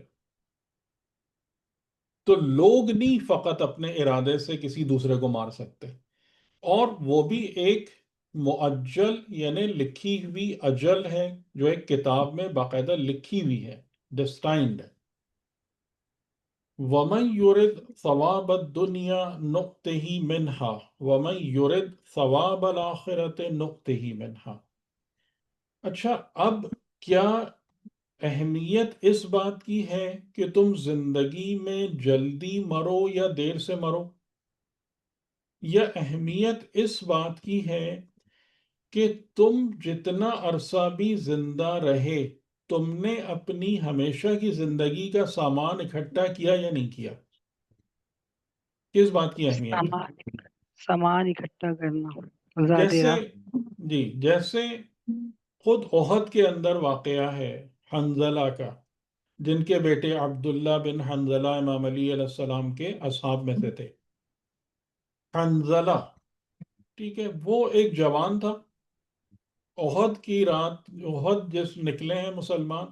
تو لوگ نہیں فقط اپنے ارادے سے کسی دوسرے کو مار سکتے، اور وہ بھی ایک معجل یعنی لکھی ہوئی اجل ہے جو ایک کتاب میں باقاعدہ لکھی ہوئی ہے، ڈسٹائنڈ. وَمَن يُرِدْ ثَوَابَ الدُّنْيَا نُؤْتِهِ مِنْهَا وَمَن يُرِدْ ثَوَابَ الْآخِرَةِ نُؤْتِهِ مِنْهَا. اچھا، اب کیا اہمیت اس بات کی ہے کہ تم زندگی میں جلدی مرو یا دیر سے مرو، یا اہمیت اس بات کی ہے کہ تم جتنا عرصہ بھی زندہ رہے تم نے اپنی ہمیشہ کی زندگی کا سامان اکٹھا کیا یا نہیں کیا؟ کس بات کی اہمیت ہے؟ سامان اکٹھا کرنا ذات جیسے راہ. جیسے خود احد کے اندر واقعہ ہے حنظلہ کا، جن کے بیٹے عبداللہ بن حنظلہ امام علی علیہ السلام کے اصحاب میں سے تھے. حنظلہ، ٹھیک ہے، وہ ایک جوان تھا. احد کی رات، احد جس نکلے ہیں مسلمان،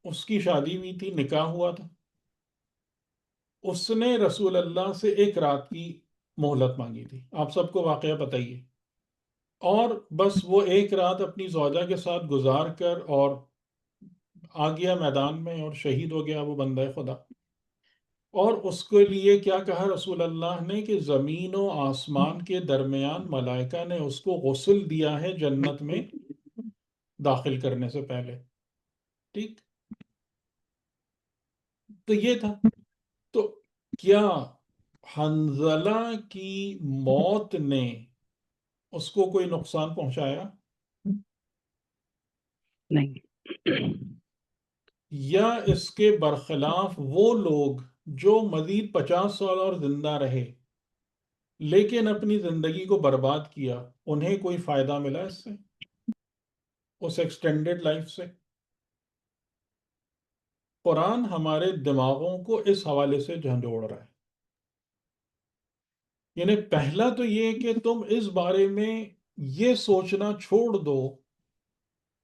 اس کی شادی ہوئی تھی، نکاح ہوا تھا. اس نے رسول اللہ سے ایک رات کی مہلت مانگی تھی، آپ سب کو واقعہ پتہ ہی ہے. اور بس وہ ایک رات اپنی زوجہ کے ساتھ گزار کر اور آ گیا میدان میں اور شہید ہو گیا وہ بندہ خدا. اور اس کے لیے کیا کہا رسول اللہ نے کہ زمین و آسمان کے درمیان ملائکہ نے اس کو غسل دیا ہے جنت میں داخل کرنے سے پہلے. ٹھیک، تو یہ تھا. تو کیا حنظلہ کی موت نے اس کو کوئی نقصان پہنچایا؟ نہیں. یا اس کے برخلاف وہ لوگ جو مزید 50 سال اور زندہ رہے لیکن اپنی زندگی کو برباد کیا، انہیں کوئی فائدہ ملا اس سے، اس ایکسٹینڈڈ لائف سے؟ قرآن ہمارے دماغوں کو اس حوالے سے جھنجھوڑ رہا ہے. یعنی پہلا تو یہ کہ تم اس بارے میں یہ سوچنا چھوڑ دو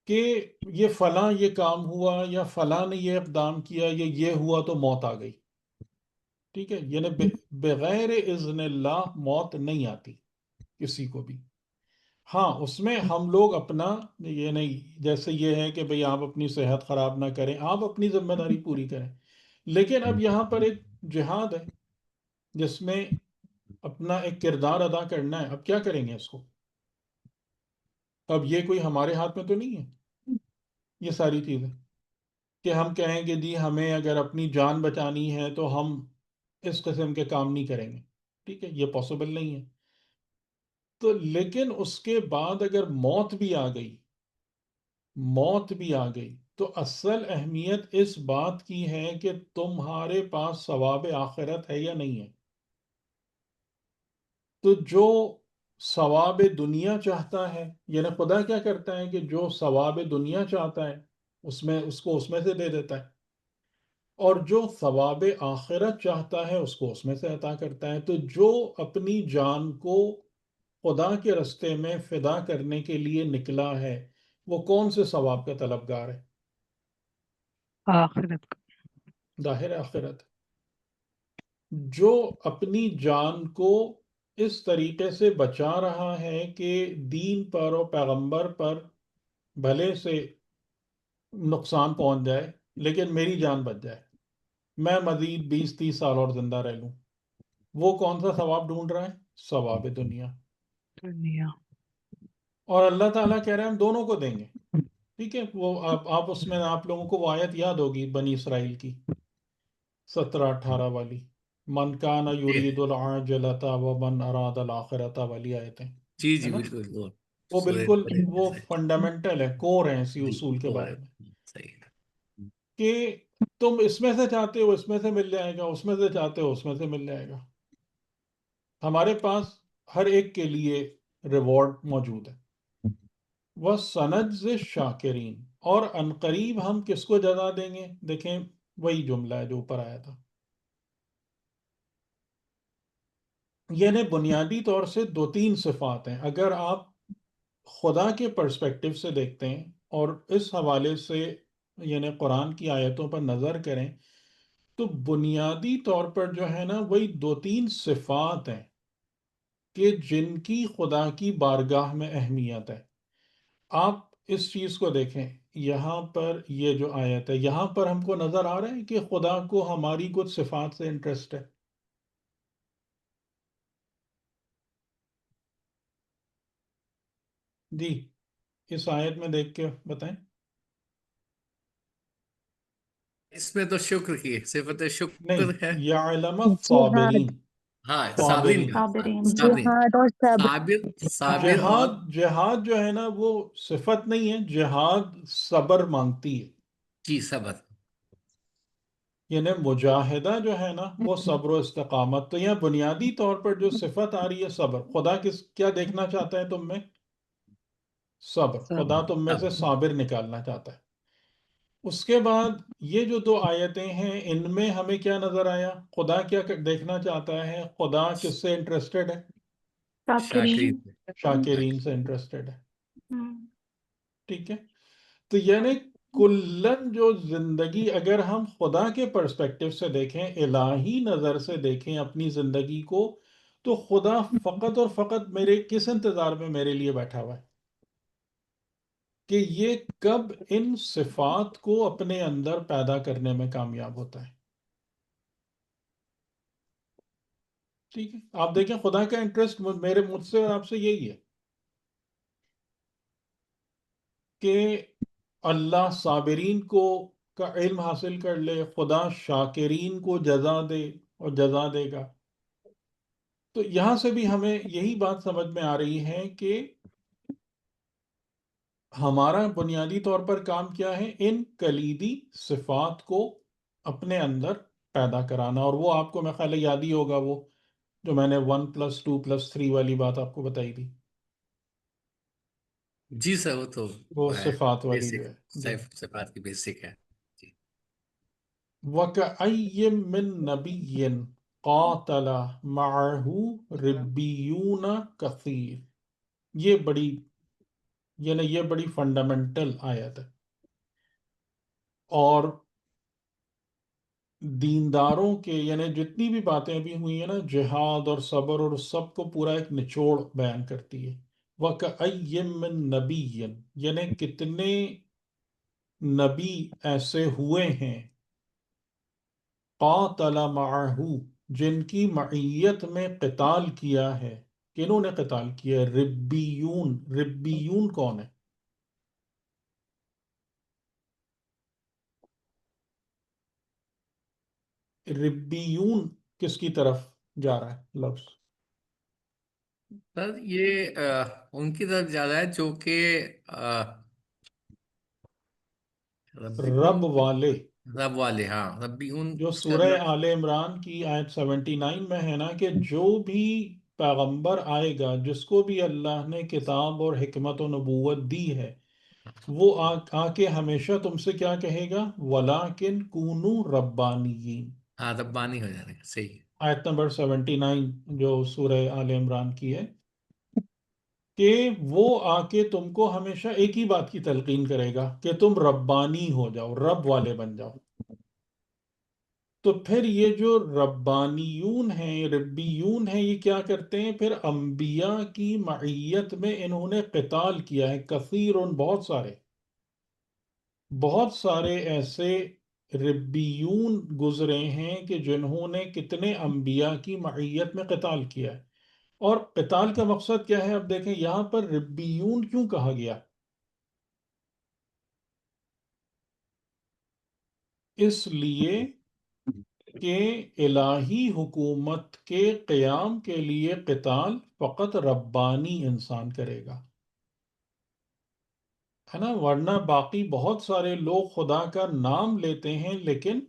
کہ یہ فلاں یہ کام ہوا یا فلاں نے یہ اقدام کیا یا یہ ہوا تو موت آ گئی. ٹھیک ہے، یعنی بغیر اذن اللہ موت نہیں آتی کسی کو بھی. ہاں، اس میں ہم لوگ اپنا یہ نہیں، جیسے یہ ہے کہ بھئی آپ اپنی صحت خراب نہ کریں، آپ اپنی ذمہ داری پوری کریں. لیکن اب یہاں پر ایک جہاد ہے جس میں اپنا ایک کردار ادا کرنا ہے. اب کیا کریں گے اس کو؟ اب یہ کوئی ہمارے ہاتھ میں تو نہیں ہے یہ ساری چیزیں کہ ہم کہیں کہ جی ہمیں اگر اپنی جان بچانی ہے تو ہم اس قسم کے کام نہیں کریں گے. ٹھیک ہے، یہ پاسبل نہیں ہے. تو لیکن اس کے بعد اگر موت بھی آ گئی، موت بھی آ گئی تو اصل اہمیت اس بات کی ہے کہ تمہارے پاس ثواب آخرت ہے یا نہیں ہے. تو جو ثواب دنیا چاہتا ہے، یعنی خدا کیا کرتا ہے کہ جو ثواب دنیا چاہتا ہے اس کو اس میں سے دے دیتا ہے، اور جو ثواب آخرت چاہتا ہے اس کو اس میں سے عطا کرتا ہے. تو جو اپنی جان کو خدا کے رستے میں فدا کرنے کے لیے نکلا ہے وہ کون سے ثواب کا طلبگار ہے؟ آخرت کا. ظاہر آخرت. جو اپنی جان کو اس طریقے سے بچا رہا ہے کہ دین پر اور پیغمبر پر بھلے سے نقصان پہنچ جائے لیکن میری جان بچ جائے، میں مزید 20-30 سال اور زندہ رہ لوں، وہ کون سا ثواب ڈھونڈ رہا ہے؟ ثواب دنیا. دنیا اور اللہ تعالیٰ کہہ رہے ہیں ہم دونوں کو دیں گے. ٹھیک ہے، وہ آپ اس میں آپ لوگوں کو وہ آیت یاد ہوگی بنی اسرائیل کی 17-18 والی، من کان یرید العاجلۃ ومن اراد الآخرۃ والی آیتیں، جی ہے جی نا؟ بالکل وہ وہ سورہ بالکل بنی وہ اسرائیل۔ فنڈامنٹل ہے، کور ہیں اسی جی اصول کے وہ ہے، بارے میں، صحیح ہے۔ کہ تم اس میں سے چاہتے ہو اس میں سے مل جائے گا، اس میں سے چاہتے ہو اس میں سے مل جائے گا. ہمارے پاس ہر ایک کے لیے ریوارڈ موجود ہے. وَسَنَجْزِ الشَّاكِرِينَ، اور عنقریب ہم کس کو جزا دیں گے؟ دیکھیں وہی جملہ ہے جو اوپر آیا تھا. یعنی بنیادی طور سے 2-3 صفات ہیں. اگر آپ خدا کے پرسپیکٹو سے دیکھتے ہیں اور اس حوالے سے یعنی قرآن کی آیتوں پر نظر کریں، تو بنیادی طور پر جو ہے نا وہی 2-3 صفات ہیں کہ جن کی خدا کی بارگاہ میں اہمیت ہے. آپ اس چیز کو دیکھیں، یہاں پر یہ جو آیت ہے یہاں پر ہم کو نظر آ رہا ہے کہ خدا کو ہماری کچھ صفات سے انٹرسٹ ہے. جی اس آیت میں دیکھ کے بتائیں. اس میں تو شکر کی صفت نہیں، شکر ہے۔ یعلم جہاد، الصابرین، ہاں صابرین صابرین. کا، صابرین، صابرین، جہاد اور صبر. صابر، صابر اور جہاد جو ہے نا وہ صفت نہیں ہے، جہاد صبر مانگتی ہے. جی صبر۔ یعنی مجاہدہ جو ہے نا وہ صبر و استقامت. تو یہاں بنیادی طور پر جو صفت آ رہی ہے صبر. خدا کیا دیکھنا چاہتا ہے تم میں؟ صبر. خدا تم میں سے صبر، صابر نکالنا چاہتا ہے. اس کے بعد یہ جو 2 آیتیں ہیں ان میں ہمیں کیا نظر آیا؟ خدا کیا دیکھنا چاہتا ہے؟ خدا کس سے انٹرسٹڈ ہے؟ شاکرین۔ شاکرین۔ شاکرین سے انٹرسٹڈ ہے. ہم، ٹھیک ہے، تو یعنی کلن جو زندگی اگر ہم خدا کے پرسپیکٹو سے دیکھیں، الہی نظر سے دیکھیں اپنی زندگی کو، تو خدا فقط اور فقط میرے کس انتظار میں میرے لیے بیٹھا ہوا ہے کہ یہ کب ان صفات کو اپنے اندر پیدا کرنے میں کامیاب ہوتا ہے. ٹھیک ہے، آپ دیکھیں خدا کا انٹرسٹ میرے مجھ سے اور آپ سے یہی ہے کہ اللہ صابرین کو کا علم حاصل کر لے، خدا شاکرین کو جزا دے اور جزا دے گا. تو یہاں سے بھی ہمیں یہی بات سمجھ میں آ رہی ہے کہ ہمارا بنیادی طور پر کام کیا ہے؟ ان کلیدی صفات کو اپنے اندر پیدا کرانا. اور وہ آپ کو میں خیال ہے یاد ہی ہوگا وہ جو میں نے 1+2+3 والی بات آپ کو بتائی تھی، جی سر وہ تو وہ وہ ہے صفات والی بیسک، جو ہے. جی. صفات کی بیسک ہے۔ جی وَكَأَيٍّ مِّن نَبِيٍّ قَاتَلَ مَعَهُ رِبِّيُّونَ كَثِيرٌ. یہ بڑی فنڈامنٹل آیت ہے. اور دینداروں کے یعنی جتنی بھی باتیں ابھی ہوئی ہیں نا جہاد اور صبر اور سب کو پورا ایک نچوڑ بیان کرتی ہے. وَكَأَيٍّ مِّن نَبِيٍّ یعنی کتنے نبی ایسے ہوئے ہیں، قاتل معہ جن کی معیت میں قتال کیا ہے. کنہوں نے قتال کیا ہے؟ ربیون. ربیون کون ہے؟ ربیون کس کی طرف جا رہا ہے لفظ؟ سر یہ ان کی طرف زیادہ ہے جو کہ ربیون، رب والے. رب والے، ہاں ربیون جو اس کا سورہ لفظ۔ آل عمران کی آیت 79 میں ہے نا کہ جو بھی پیغمبر آئے گا جس کو بھی اللہ نے کتاب اور حکمت و نبوت دی ہے، وہ آ کے ہمیشہ تم سے کیا کہے گا؟ وَلَٰكِن كُونُوا رَبَّانِيِّينَ. ہاں ربانی ہو جانے گا، صحیح ہے۔ آیت نمبر 79 جو سورہ آل عمران کی ہے، کہ وہ آ کے تم کو ہمیشہ ایک ہی بات کی تلقین کرے گا کہ تم ربانی ہو جاؤ، رب والے بن جاؤ. تو پھر یہ جو ربانیون ہیں، ربیون ہیں، یہ کیا کرتے ہیں؟ پھر انبیاء کی معیت میں انہوں نے قتال کیا ہے. کثیر، بہت سارے ایسے ربیون گزرے ہیں کہ جنہوں نے کتنے انبیاء کی معیت میں قتال کیا ہے. اور قتال کا مقصد کیا ہے؟ اب دیکھیں یہاں پر ربیون کیوں کہا گیا؟ اس لیے کہ الہی حکومت کے قیام کے لیے قتال فقط ربانی انسان کرے گا، ہے نا؟ ورنہ باقی بہت سارے لوگ خدا کا نام لیتے ہیں لیکن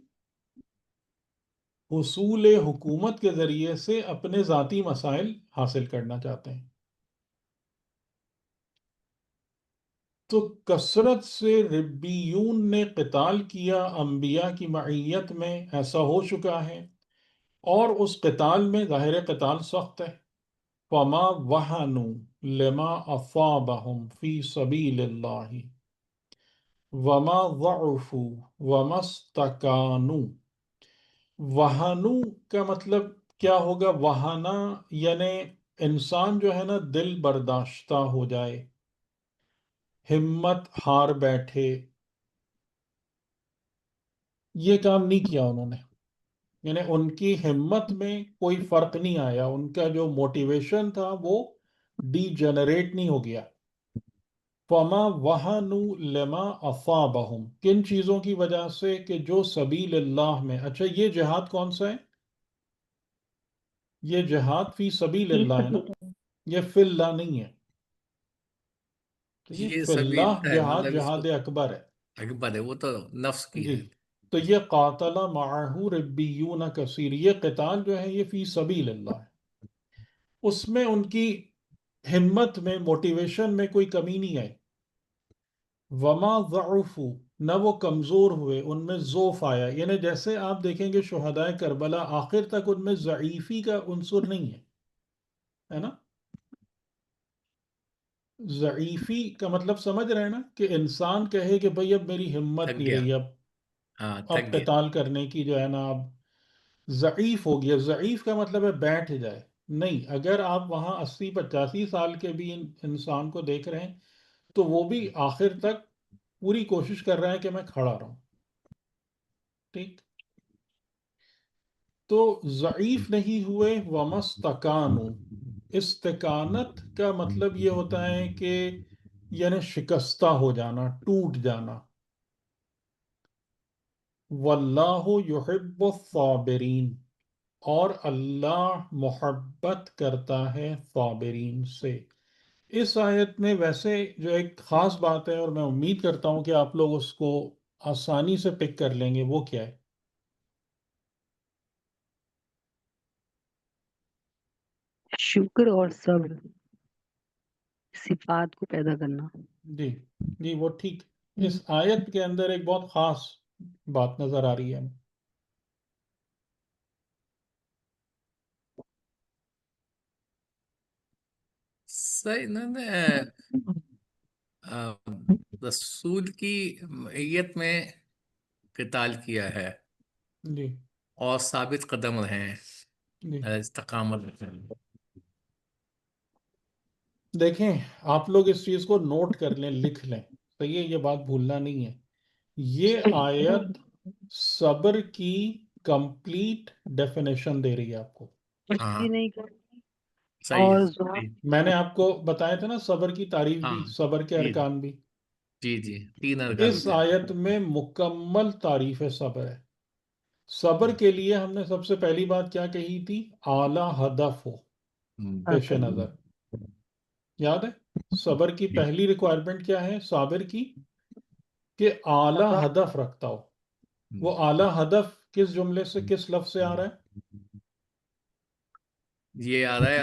حصول حکومت کے ذریعے سے اپنے ذاتی مسائل حاصل کرنا چاہتے ہیں۔ تو کثرت سے ربیون نے قتال کیا انبیاء کی معیت میں، ایسا ہو چکا ہے، اور اس قتال میں ظاہر قتال سخت ہے۔ فما وہنوا لما اصابہم فی سبیل اللہ وما ضعفوا وما استکانوا۔ وہنو کا مطلب کیا ہوگا؟ وہانا یعنی انسان جو ہے نا دل برداشتہ ہو جائے، ہمت ہار بیٹھے، یہ کام نہیں کیا انہوں نے، یعنی ان کی ہمت میں کوئی فرق نہیں آیا، ان کا جو موٹیویشن تھا وہ ڈی جنریٹ نہیں ہو گیا۔ فما وہنوا لما اصابہم، کن چیزوں کی وجہ سے؟ کہ جو سبیل اللہ میں، اچھا یہ جہاد کون سا ہے؟ یہ جہاد فی سبیل فی اللہ ہے نا، سبیل یہ فی اللہ نہیں ہے، تو یہ یہ فی سبیل اللہ ہے، جہاد مطلب اس کو جہاد اکبر ہے۔ اکبر ہے، وہ تو نفس کی جی، ہے۔ تو یہ قاتل معہ ربیون کثیر، یہ قتال جو ہے یہ فی سبیل اللہ ہے، اس میں ان کی ہمت میں، موٹیویشن میں کوئی کمی نہیں آئی۔ وما ضعفوا، نہ وہ کمزور ہوئے، ان میں ضعف آیا، یعنی جیسے آپ دیکھیں گے شہداء کربلا آخر تک ان میں ضعیفی کا عنصر نہیں ہے نا؟ ضعیفی کا مطلب سمجھ رہے ہیں نا، کہ انسان کہے کہ بھئی اب میری ہمت تھک نہیں گیا، رہی، ہاں اب تھک گیا۔ قتال کرنے کی جو ہے نا، اب ضعیف ہو گیا۔ ضعیف کا مطلب ہے بیٹھ جائے، نہیں، اگر آپ وہاں 80 85 سال کے بھی انسان کو دیکھ رہے ہیں تو وہ بھی آخر تک پوری کوشش کر رہا ہے کہ میں کھڑا رہوں، ٹھیک؟ تو ضعیف نہیں ہوئے، ومستکانوا، استکانت کا مطلب یہ ہوتا ہے کہ یعنی شکستہ ہو جانا، ٹوٹ جانا۔ واللہ یحب الصابرین، اور اللہ محبت کرتا ہے صابرین سے۔ اس آیت میں ویسے جو ایک خاص بات ہے، اور میں امید کرتا ہوں کہ آپ لوگ اس کو آسانی سے پک کر لیں گے، وہ کیا ہے؟ شکر اور صبر صفات کو پیدا کرنا۔ جی جی، وہ ٹھیک۔ اس آیت کے اندر ایک بہت خاص بات نظر آ رہی ہے۔ صحیح انہوں نے رسول کی معیت میں قتال کیا ہے جی اور ثابت قدم رہے ہیں، جی، استقامت رکھیں۔ دیکھیں آپ لوگ اس چیز کو نوٹ کر لیں، لکھ لیں، صحیح ہے، یہ بات بھولنا نہیں ہے۔ یہ آیت صبر کی کمپلیٹ ڈیفینیشن دے رہی ہے آپ کو۔ ہاں بھی نہیں کرتی صحیح ہے، اور صحیح۔ میں نے آپ کو بتایا تھا نا صبر کی تعریف ہاں بھی، صبر کے جی ارکان بھی۔ جی جی، تین ارکان اس ہوتے ہیں۔ آیت میں مکمل تعریف صبر ہے۔ صبر کے لیے ہم نے سب سے پہلی بات کیا کہی تھی؟ اعلیٰ ہدف ہو پیش نظر، یاد ہے؟ صبر کی جی پہلی ریکوائرمنٹ کیا ہے صابر کی؟ کہ اعلیٰ ہدف رکھتا ہو۔ وہ اعلیٰ ہدف کس جملے سے، کس لفظ سے آ رہا ہے؟ یہ آ رہا ہے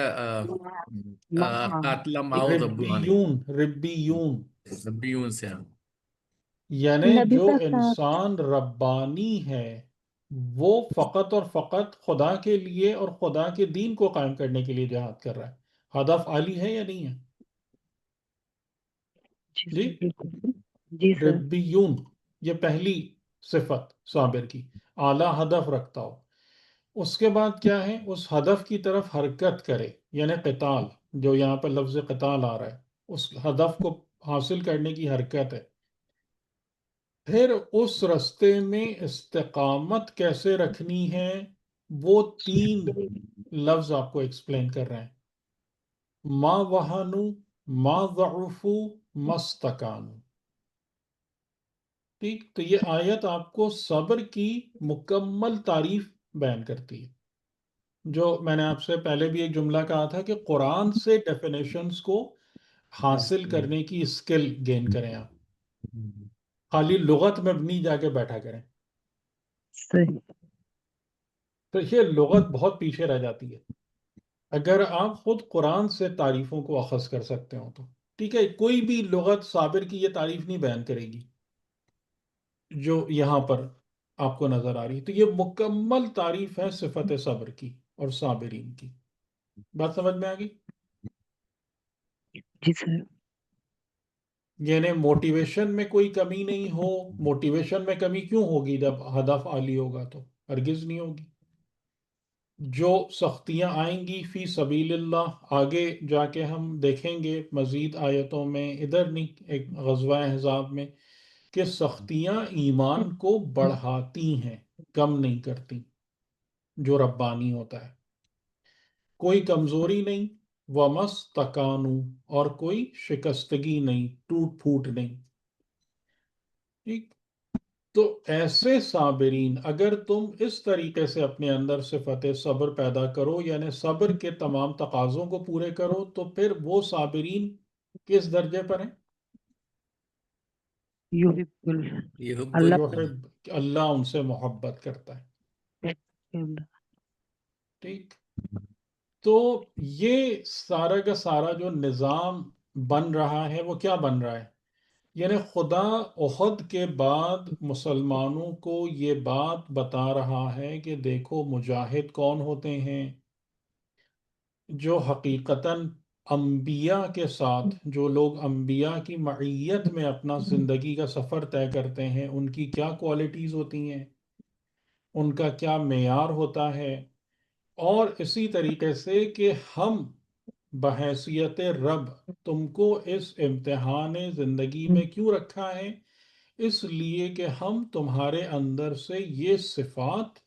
قاتل معاذ ربانی، ربیون، ربیون، ربیون سے ہم۔ یعنی نبی جو کا ساتھ انسان ربانی ہے وہ فقط اور فقط خدا کے لیے اور خدا کے دین کو قائم کرنے کے لیے جہاد کر رہا ہے۔ ہدف عالی ہے یا نہیں ہے؟ جی جی، سر بالکل، جی سر۔ ربیون، یہ پہلی صفت صابر کی، اعلیٰ ہدف رکھتا ہو۔ اس کے بعد کیا ہے؟ اس ہدف کی طرف حرکت کرے، یعنی قتال، جو یہاں پر لفظ قتال آ رہا ہے، اس ہدف کو حاصل کرنے کی حرکت ہے۔ پھر اس رستے میں استقامت کیسے رکھنی ہے، وہ تین لفظ آپ کو ایکسپلین کر رہے ہیں۔ ما وہنو ما ضعفو مستکانو. ٹھیک، تو یہ آیت آپ کو صبر کی مکمل تعریف بیان کرتی ہے. جو میں نے آپ سے پہلے بھی ایک جملہ کہا تھا کہ قرآن سے ڈیفینیشنز کو حاصل کرنے کی اسکل گین کریں آپ، خالی لغت میں نہیں جا کے بیٹھا کریں. صحیح. تو یہ لغت بہت پیچھے رہ جاتی ہے. اگر آپ خود قرآن سے تعریفوں کو اخذ کر سکتے ہو تو ٹھیک ہے. کوئی بھی لغت صابر کی یہ تعریف نہیں بیان کرے گی جو یہاں پر آپ کو نظر آ رہی ہے. تو یہ مکمل تعریف ہے صفت صبر کی اور صابرین کی. بات سمجھ میں آ گئی؟ جی سر. یعنی موٹیویشن میں کوئی کمی نہیں ہو. موٹیویشن میں کمی کیوں ہوگی جب ہدف عالی ہوگا؟ تو ہرگز نہیں ہوگی. جو سختیاں آئیں گی فی سبیل اللہ، آگے جا کے ہم دیکھیں گے مزید آیتوں میں، ادھر نہیں، ایک غزوہ احزاب میں، کہ سختیاں ایمان کو بڑھاتی ہیں، کم نہیں کرتی. جو ربانی ہوتا ہے کوئی کمزوری نہیں، وَمَسْتَكَانُوا، اور کوئی شکستگی نہیں، ٹوٹ پھوٹ نہیں. ٹھیک. تو ایسے صابرین، اگر تم اس طریقے سے اپنے اندر صفت صبر پیدا کرو، یعنی صبر کے تمام تقاضوں کو پورے کرو، تو پھر وہ صابرین کس درجے پر ہیں؟ یحب یہ اللہ. یحب، کہ اللہ ان سے محبت کرتا ہے. ٹھیک. تو یہ سارا کا سارا جو نظام بن رہا ہے وہ کیا بن رہا ہے؟ یعنی خدا احد کے بعد مسلمانوں کو یہ بات بتا رہا ہے کہ دیکھو مجاہد کون ہوتے ہیں، جو حقیقتاً انبیاء کے ساتھ، جو لوگ انبیاء کی معیت میں اپنا زندگی کا سفر طے کرتے ہیں، ان کی کیا کوالٹیز ہوتی ہیں، ان کا کیا معیار ہوتا ہے. اور اسی طریقے سے کہ ہم بحیثیت رب تم کو اس امتحان زندگی میں کیوں رکھا ہے؟ اس لیے کہ ہم تمہارے اندر سے یہ صفات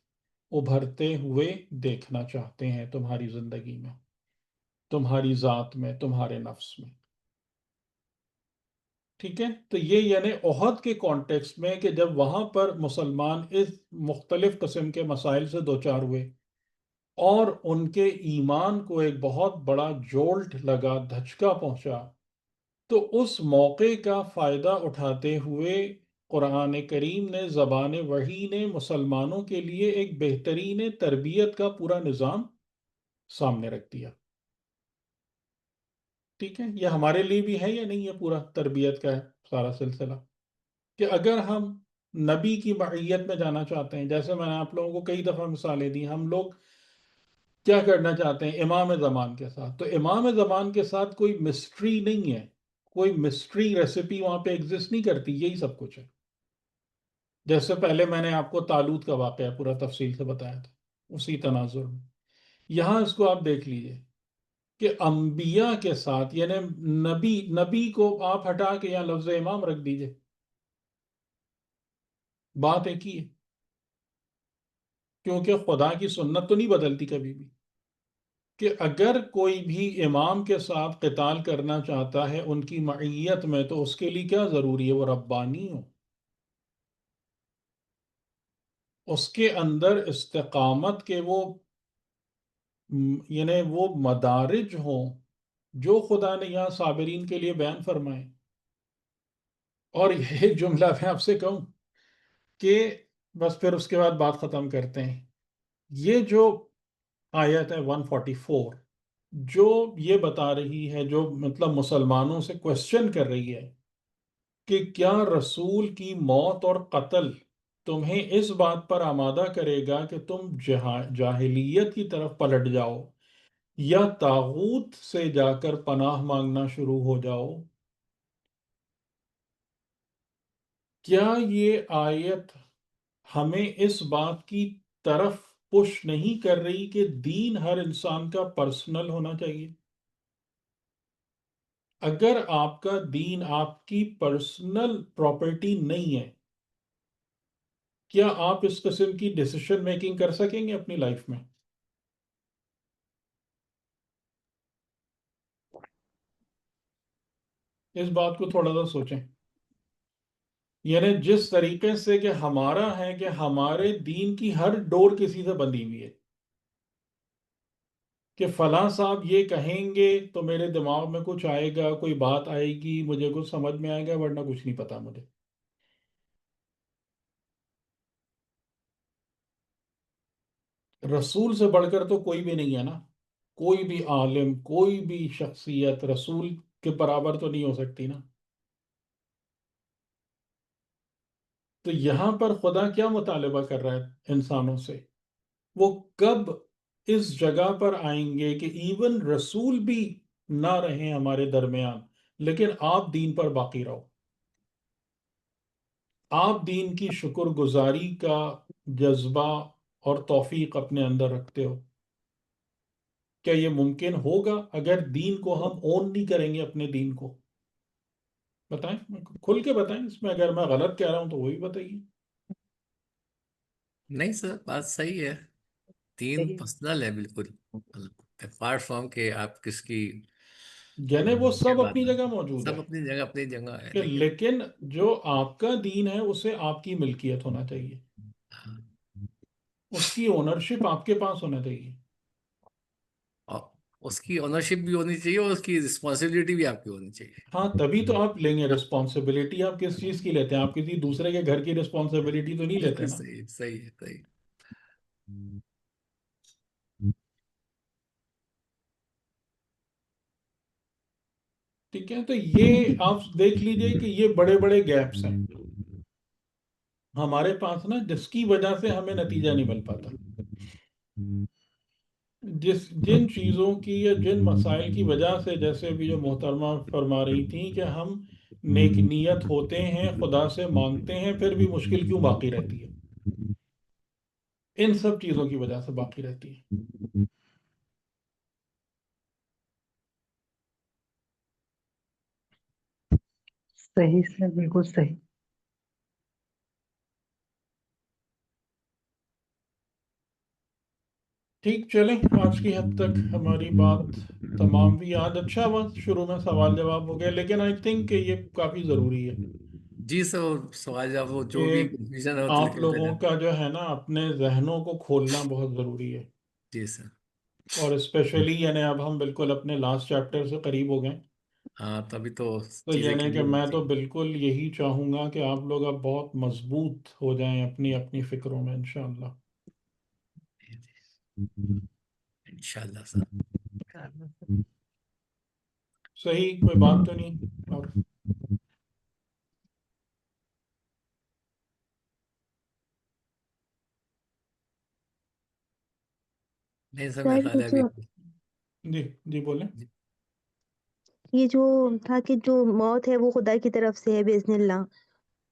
ابھرتے ہوئے دیکھنا چاہتے ہیں تمہاری زندگی میں، تمہاری ذات میں، تمہارے نفس میں. ٹھیک ہے. تو یہ یعنی احد کے کانٹیکسٹ میں کہ جب وہاں پر مسلمان اس مختلف قسم کے مسائل سے دوچار ہوئے اور ان کے ایمان کو ایک بہت بڑا جولٹ لگا، دھچکا پہنچا، تو اس موقع کا فائدہ اٹھاتے ہوئے قرآن کریم نے، زبان وحی نے مسلمانوں کے لیے ایک بہترین تربیت کا پورا نظام سامنے رکھ دیا. ٹھیک ہے. یہ ہمارے لیے بھی ہے یا نہیں؟ یہ پورا تربیت کا سارا سلسلہ کہ اگر ہم نبی کی معیت میں جانا چاہتے ہیں، جیسے میں نے آپ لوگوں کو کئی دفعہ مثالیں دی، ہم لوگ کیا کرنا چاہتے ہیں امام زمان کے ساتھ، تو امام زمان کے ساتھ کوئی مسٹری نہیں ہے، کوئی مسٹری ریسیپی وہاں پہ ایگزسٹ نہیں کرتی. یہی سب کچھ ہے. جیسے پہلے میں نے آپ کو تالوت کا واقعہ پورا تفصیل سے بتایا تھا، اسی تناظر میں یہاں اس کو آپ دیکھ لیجئے کہ انبیاء کے ساتھ، یعنی نبی کو آپ ہٹا کے یہاں لفظ امام رکھ دیجئے، بات ایک ہی ہے، کیونکہ خدا کی سنت تو نہیں بدلتی کبھی بھی، کہ اگر کوئی بھی امام کے ساتھ قتال کرنا چاہتا ہے ان کی معیت میں، تو اس کے لیے کیا ضروری ہے؟ وہ ربانی ہو، اس کے اندر استقامت کے وہ یعنی وہ مدارج ہوں جو خدا نے یہاں صابرین کے لیے بیان فرمائے. اور یہ جملہ میں آپ سے کہوں کہ بس پھر اس کے بعد بات ختم کرتے ہیں. یہ جو آیت ہے 144 جو یہ بتا رہی ہے، جو مطلب مسلمانوں سے کوشچن کر رہی ہے کہ کیا رسول کی موت اور قتل تمہیں اس بات پر آمادہ کرے گا کہ تم جاہلیت کی طرف پلٹ جاؤ یا طاغوت سے جا کر پناہ مانگنا شروع ہو جاؤ؟ کیا یہ آیت ہمیں اس بات کی طرف پش نہیں کر رہی کہ دین ہر انسان کا پرسنل ہونا چاہیے؟ اگر آپ کا دین آپ کی پرسنل پراپرٹی نہیں ہے، کیا آپ اس قسم کی ڈیسیشن میکنگ کر سکیں گے اپنی لائف میں؟ اس بات کو تھوڑا سا سوچیں. یعنی جس طریقے سے کہ ہمارا ہے کہ ہمارے دین کی ہر ڈور کسی سے بندھی ہوئی ہے کہ فلاں صاحب یہ کہیں گے تو میرے دماغ میں کچھ آئے گا، کوئی بات آئے گی، مجھے کچھ سمجھ میں آئے گا، ورنہ کچھ نہیں پتا مجھے. رسول سے بڑھ کر تو کوئی بھی نہیں ہے نا. کوئی بھی عالم، کوئی بھی شخصیت رسول کے برابر تو نہیں ہو سکتی نا. تو یہاں پر خدا کیا مطالبہ کر رہا ہے انسانوں سے؟ وہ کب اس جگہ پر آئیں گے کہ ایون رسول بھی نہ رہیں ہمارے درمیان، لیکن آپ دین پر باقی رہو، آپ دین کی شکر گزاری کا جذبہ اور توفیق اپنے اندر رکھتے ہو. کیا یہ ممکن ہوگا اگر دین کو ہم اون نہیں کریں گے؟ اپنے دین کو بتائیں، کھل کے بتائیں. اس میں اگر میں غلط کہہ رہا ہوں تو وہی بتائیے. نہیں سر، بات صحیح ہے. دین صحیح. پرسنل ہے بالکل، اپارٹ فرام کہ آپ کس کی یعنی وہ کیا سب بات اپنی ہے. جگہ موجود ہے سب اپنی جگہ ہے، کہ لیکن لیکن جو آپ کا دین ہے اسے آپ کی ملکیت ہونا چاہیے، ہاں، اس کی اونرشپ آپ کے پاس ہونا چاہیے. اور اس کی اونرشپ بھی ہونی چاہیے اور اس کی رسپانسبلٹی بھی آپ کی ہونی چاہیے. ہاں، تبھی تو آپ لیں گے رسپانسبلٹی. آپ کس چیز کی لیتے ہیں؟ آپ کسی دوسرے کے گھر کی رسپانسبلٹی تو نہیں لیتے بالکل نا. صحیح، صحیح ہے، صحیح. ٹھیک ہے، تو یہ آپ دیکھ لیجئے کہ یہ بڑے بڑے گیپس ہیں ہمارے پاس نا، جس کی وجہ سے ہمیں نتیجہ نہیں مل پاتا. جن چیزوں کی یا جن مسائل کی وجہ سے، جیسے بھی جو محترمہ فرما رہی تھیں کہ ہم نیک نیت ہوتے ہیں، خدا سے مانگتے ہیں، پھر بھی مشکل کیوں باقی رہتی ہے؟ ان سب چیزوں کی وجہ سے باقی رہتی ہے. صحیح سر، بالکل صحیح. ٹھیک، چلیں آج کی حد تک ہماری بات تمام بھی. آج اچھا ہوا، شروع میں سوال جواب ہو گیا، لیکن آئی تھنک کہ یہ کافی ضروری ہے جی سر، سوال جواب وہ جو کہ بھی کنفیوژن ہو تو آپ نکلتے لوگوں رہے. کا جو ہے نا اپنے ذہنوں کو کھولنا بہت ضروری ہے. جی سر. اور اسپیشلی یعنی اب ہم بالکل اپنے لاسٹ چیپٹر سے قریب ہو گئے. ہاں، تبھی تو تو چیزیں یعنی کہ کلیئر میں ہوتی تو بالکل یہی چاہوں گا کہ آپ لوگ اب بہت مضبوط ہو جائیں اپنی اپنی فکروں میں انشاءاللہ. ہیں. انشاءاللہ سر. صحیح، کوئی بات تو نہیں؟ اور نہیں سر، میرا سر خیال ہے ابھی. جی جی بولیں. یہ جو تھا کہ جو موت ہے وہ خدا کی طرف سے ہے باذن اللہ،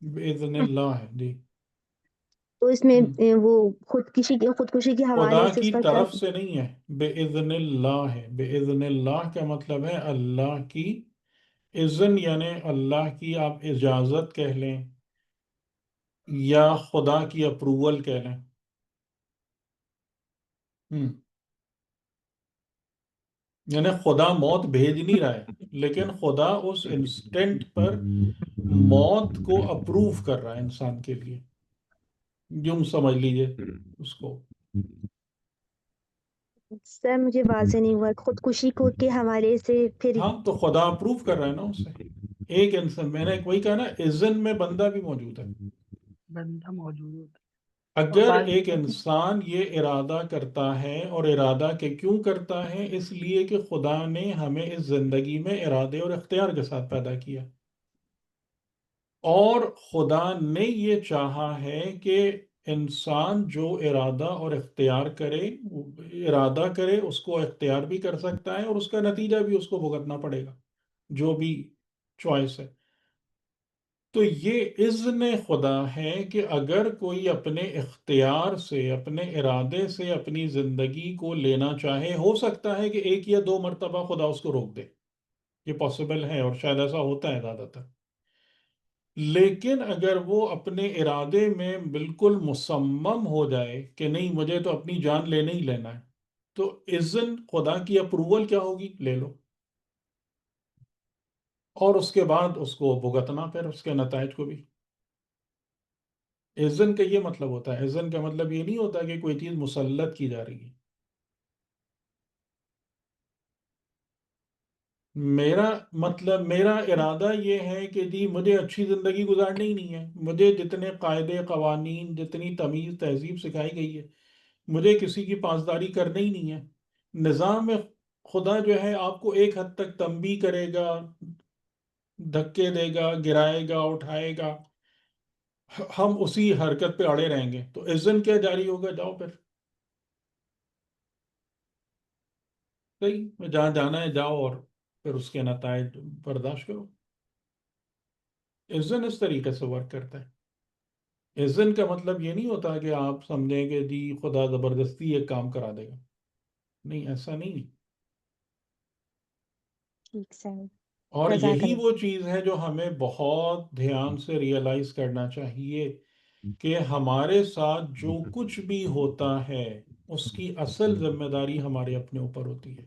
بإذن اللہ ہے جی. تو اس میں ہم، وہ خودکشی کے خدا حوالے سے کی اس کا کیا؟ طرف سے نہیں ہے، بإذن اللہ ہے. بإذن اللہ کا مطلب ہے اللہ کی اذن، یعنی اللہ کی آپ اجازت کہہ لیں یا خدا کی اپروول کہہ لیں. ہم، یعنی خدا موت بھیج نہیں رہا ہے، لیکن خدا اس انسٹنٹ پر موت کو اپروو کر رہا ہے انسان کے لیے. یوں سمجھ لیجئے اس کو. سر مجھے واضح نہیں ہوا خودکشی کو کے حوالے سے پھر. ہاں، تو خدا اپروو کر رہا ہے نا اسے. ایک انسان، میں نے وہی کہا نا، اذن میں بندہ بھی موجود ہے. بندہ موجود ہوتا ہے. اور اگر بعض ایک انسان یہ ارادہ کرتا ہے، اور ارادہ کہ کیوں کرتا ہے؟ اس لیے کہ خدا نے ہمیں اس زندگی میں ارادے اور اختیار کے ساتھ پیدا کیا، اور خدا نے یہ چاہا ہے کہ انسان جو ارادہ اور اختیار کرے، ارادہ کرے، اس کو اختیار بھی کر سکتا ہے، اور اس کا نتیجہ بھی اس کو بھگتنا پڑے گا، جو بھی چوائس ہے. تو یہ اذن خدا ہے کہ اگر کوئی اپنے اختیار سے، اپنے ارادے سے اپنی زندگی کو لینا چاہے، ہو سکتا ہے کہ ایک یا دو مرتبہ خدا اس کو روک دے. یہ پاسبل ہے، اور شاید ایسا ہوتا ہے زیادہ تر. لیکن اگر وہ اپنے ارادے میں بالکل مصمم ہو جائے کہ نہیں، مجھے تو اپنی جان لینا ہی لینا ہے، تو اذن خدا کی اپروول کیا ہوگی؟ لے لو. اور اس کے بعد اس کو بھگتنا پھر اس کے نتائج کو بھی. اذن کا یہ مطلب ہوتا ہے. اذن کا مطلب یہ نہیں ہوتا کہ کوئی چیز مسلط کی جا رہی ہے. میرا مطلب، میرا ارادہ یہ ہے کہ جی مجھے اچھی زندگی گزارنی ہی نہیں ہے. مجھے جتنے قاعدے قوانین، جتنی تمیز تہذیب سکھائی گئی ہے، مجھے کسی کی پاسداری کرنا ہی نہیں ہے. نظام میں خدا جو ہے آپ کو ایک حد تک تنبیہ کرے گا، دھکے دے گا، گرائے گا، اٹھائے گا، ہم اسی حرکت پہ اڑے رہیں گے. تو اذن کیا جاری ہوگا؟ جاؤ پھر، صحیح، جہاں جانا ہے جاؤ اور پھر اس کے نتائج برداشت کرو. اذن اس طریقے سے ورک کرتا ہے. اذن کا مطلب یہ نہیں ہوتا کہ آپ سمجھیں کہ جی خدا زبردستی ایک کام کرا دے گا. نہیں، ایسا نہیں ہے. ٹھیک سر. اور جزاک یہی اللہ. وہ چیز ہے جو ہمیں بہت دھیان سے ریئلائز کرنا چاہیے کہ ہمارے ساتھ جو کچھ بھی ہوتا ہے اس کی اصل ذمہ داری ہمارے اپنے اوپر ہوتی ہے.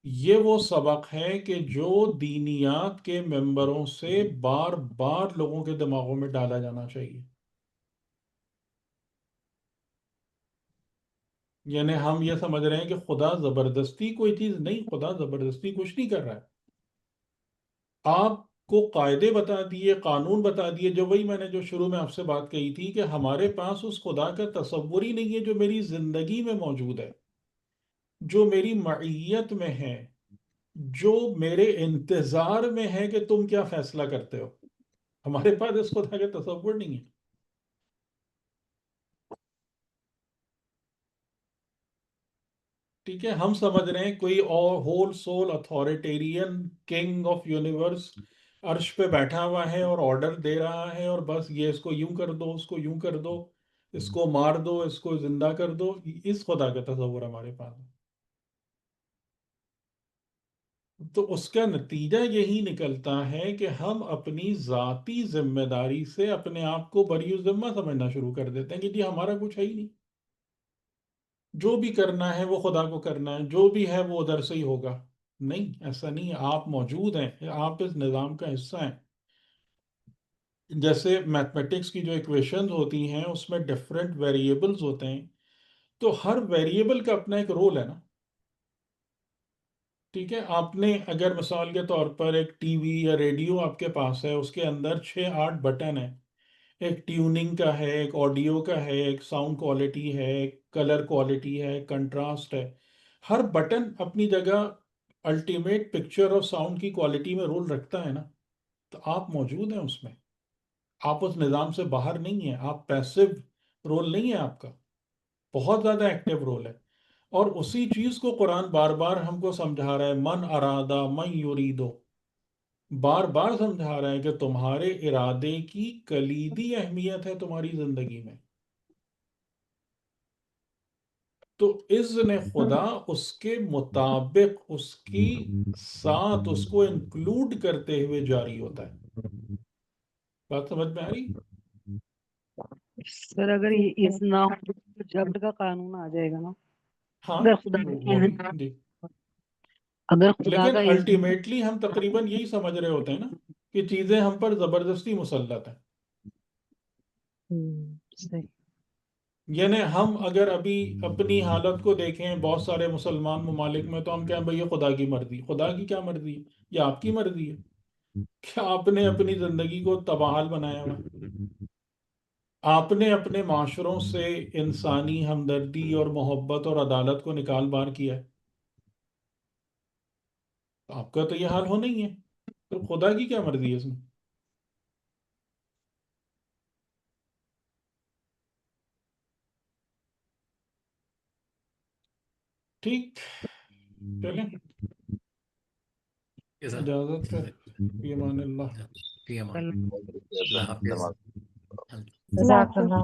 یہ وہ سبق ہے کہ جو دینیات کے ممبروں سے بار بار لوگوں کے دماغوں میں ڈالا جانا چاہیے. یعنی ہم یہ سمجھ رہے ہیں کہ خدا زبردستی کوئی چیز نہیں، خدا زبردستی کچھ نہیں کر رہا ہے. آپ کو قاعدے بتا دیے، قانون بتا دیے، جو وہی میں نے جو شروع میں آپ سے بات کہی تھی کہ ہمارے پاس اس خدا کا تصور ہی نہیں ہے جو میری زندگی میں موجود ہے، جو میری معیت میں ہے، جو میرے انتظار میں ہے کہ تم کیا فیصلہ کرتے ہو. ہمارے پاس اس خدا کا تصور نہیں ہے. ٹھیک ہے، ہم سمجھ رہے ہیں کوئی اور whole civil authoritarian king of universe عرش پہ بیٹھا ہوا ہے اور آرڈر دے رہا ہے، اور بس یہ اس کو یوں کر دو، اس کو یوں کر دو، اس کو مار دو، اس کو زندہ کر دو. اس خدا کا تصور ہمارے پاس ہے. تو اس کا نتیجہ یہی نکلتا ہے کہ ہم اپنی ذاتی ذمہ داری سے اپنے آپ کو بری ذمہ سمجھنا شروع کر دیتے ہیں کہ جی ہمارا کچھ ہے ہی نہیں، جو بھی کرنا ہے وہ خدا کو کرنا ہے، جو بھی ہے وہ ادھر سے ہی ہوگا. نہیں، ایسا نہیں ہے. آپ موجود ہیں، آپ اس نظام کا حصہ ہیں. جیسے میتھمیٹکس کی جو ایکویشنز ہوتی ہیں اس میں ڈفرینٹ ویریبلز ہوتے ہیں، تو ہر ویریبل کا اپنا ایک رول ہے نا. ٹھیک ہے، آپ نے اگر مثال کے طور پر ایک ٹی وی یا ریڈیو آپ کے پاس ہے، اس کے اندر 6-8 بٹن ہیں. ایک ٹیوننگ کا ہے، ایک آڈیو کا ہے، ایک ساؤنڈ کوالٹی ہے، ایک کلر کوالٹی ہے، کنٹراسٹ ہے. ہر بٹن اپنی جگہ الٹیمیٹ پکچر اور ساؤنڈ کی کوالٹی میں رول رکھتا ہے نا. تو آپ موجود ہیں اس میں، آپ اس نظام سے باہر نہیں ہیں. آپ پیسو رول نہیں ہے آپ کا، بہت زیادہ ایکٹیو رول ہے. اور اسی چیز کو قرآن بار بار ہم کو سمجھا رہا ہے. من ارادہ من یریدو، بار بار سمجھا رہا ہے کہ تمہارے ارادے کی کلیدی اہمیت ہے تمہاری زندگی میں. تو اذن خدا اس کے مطابق، اس کی ساتھ، اس کو انکلوڈ کرتے ہوئے جاری ہوتا ہے. بات سمجھ میں آ رہی؟ سر اگر ٹھیک یہ ہے. اس نہ ہو تو جبر کا قانون آ جائے گا نا. ہاں، اگر خدا وہ بھی جی. اگر خدا لیکن کا اذن الٹیمیٹلی ہم تقریباً یہی سمجھ رہے ہوتے ہیں نا کہ چیزیں ہم پر زبردستی مسلط ہیں. صحیح. یعنی ہم اگر ابھی اپنی حالت کو دیکھیں بہت سارے مسلمان ممالک میں، تو ہم کہیں بھئی یہ خدا کی مرضی. خدا کی کیا مرضی ہے؟ یہ آپ کی مرضی ہے کہ آپ نے اپنی زندگی کو تباہال بنایا ہوا ہے. آپ نے اپنے معاشروں سے انسانی ہمدردی اور محبت اور عدالت کو نکال بار کیا ہے. تو آپ کا تو یہ حال ہونا ہی ہے. تو خدا کی کیا مرضی ہے اس میں؟ ٹھیک، چلیں، یہ سر اجازت ہے. فی امان اللہ. فی امان کل اللہ حافظ. اللہ حافظ. جزاک اللہ.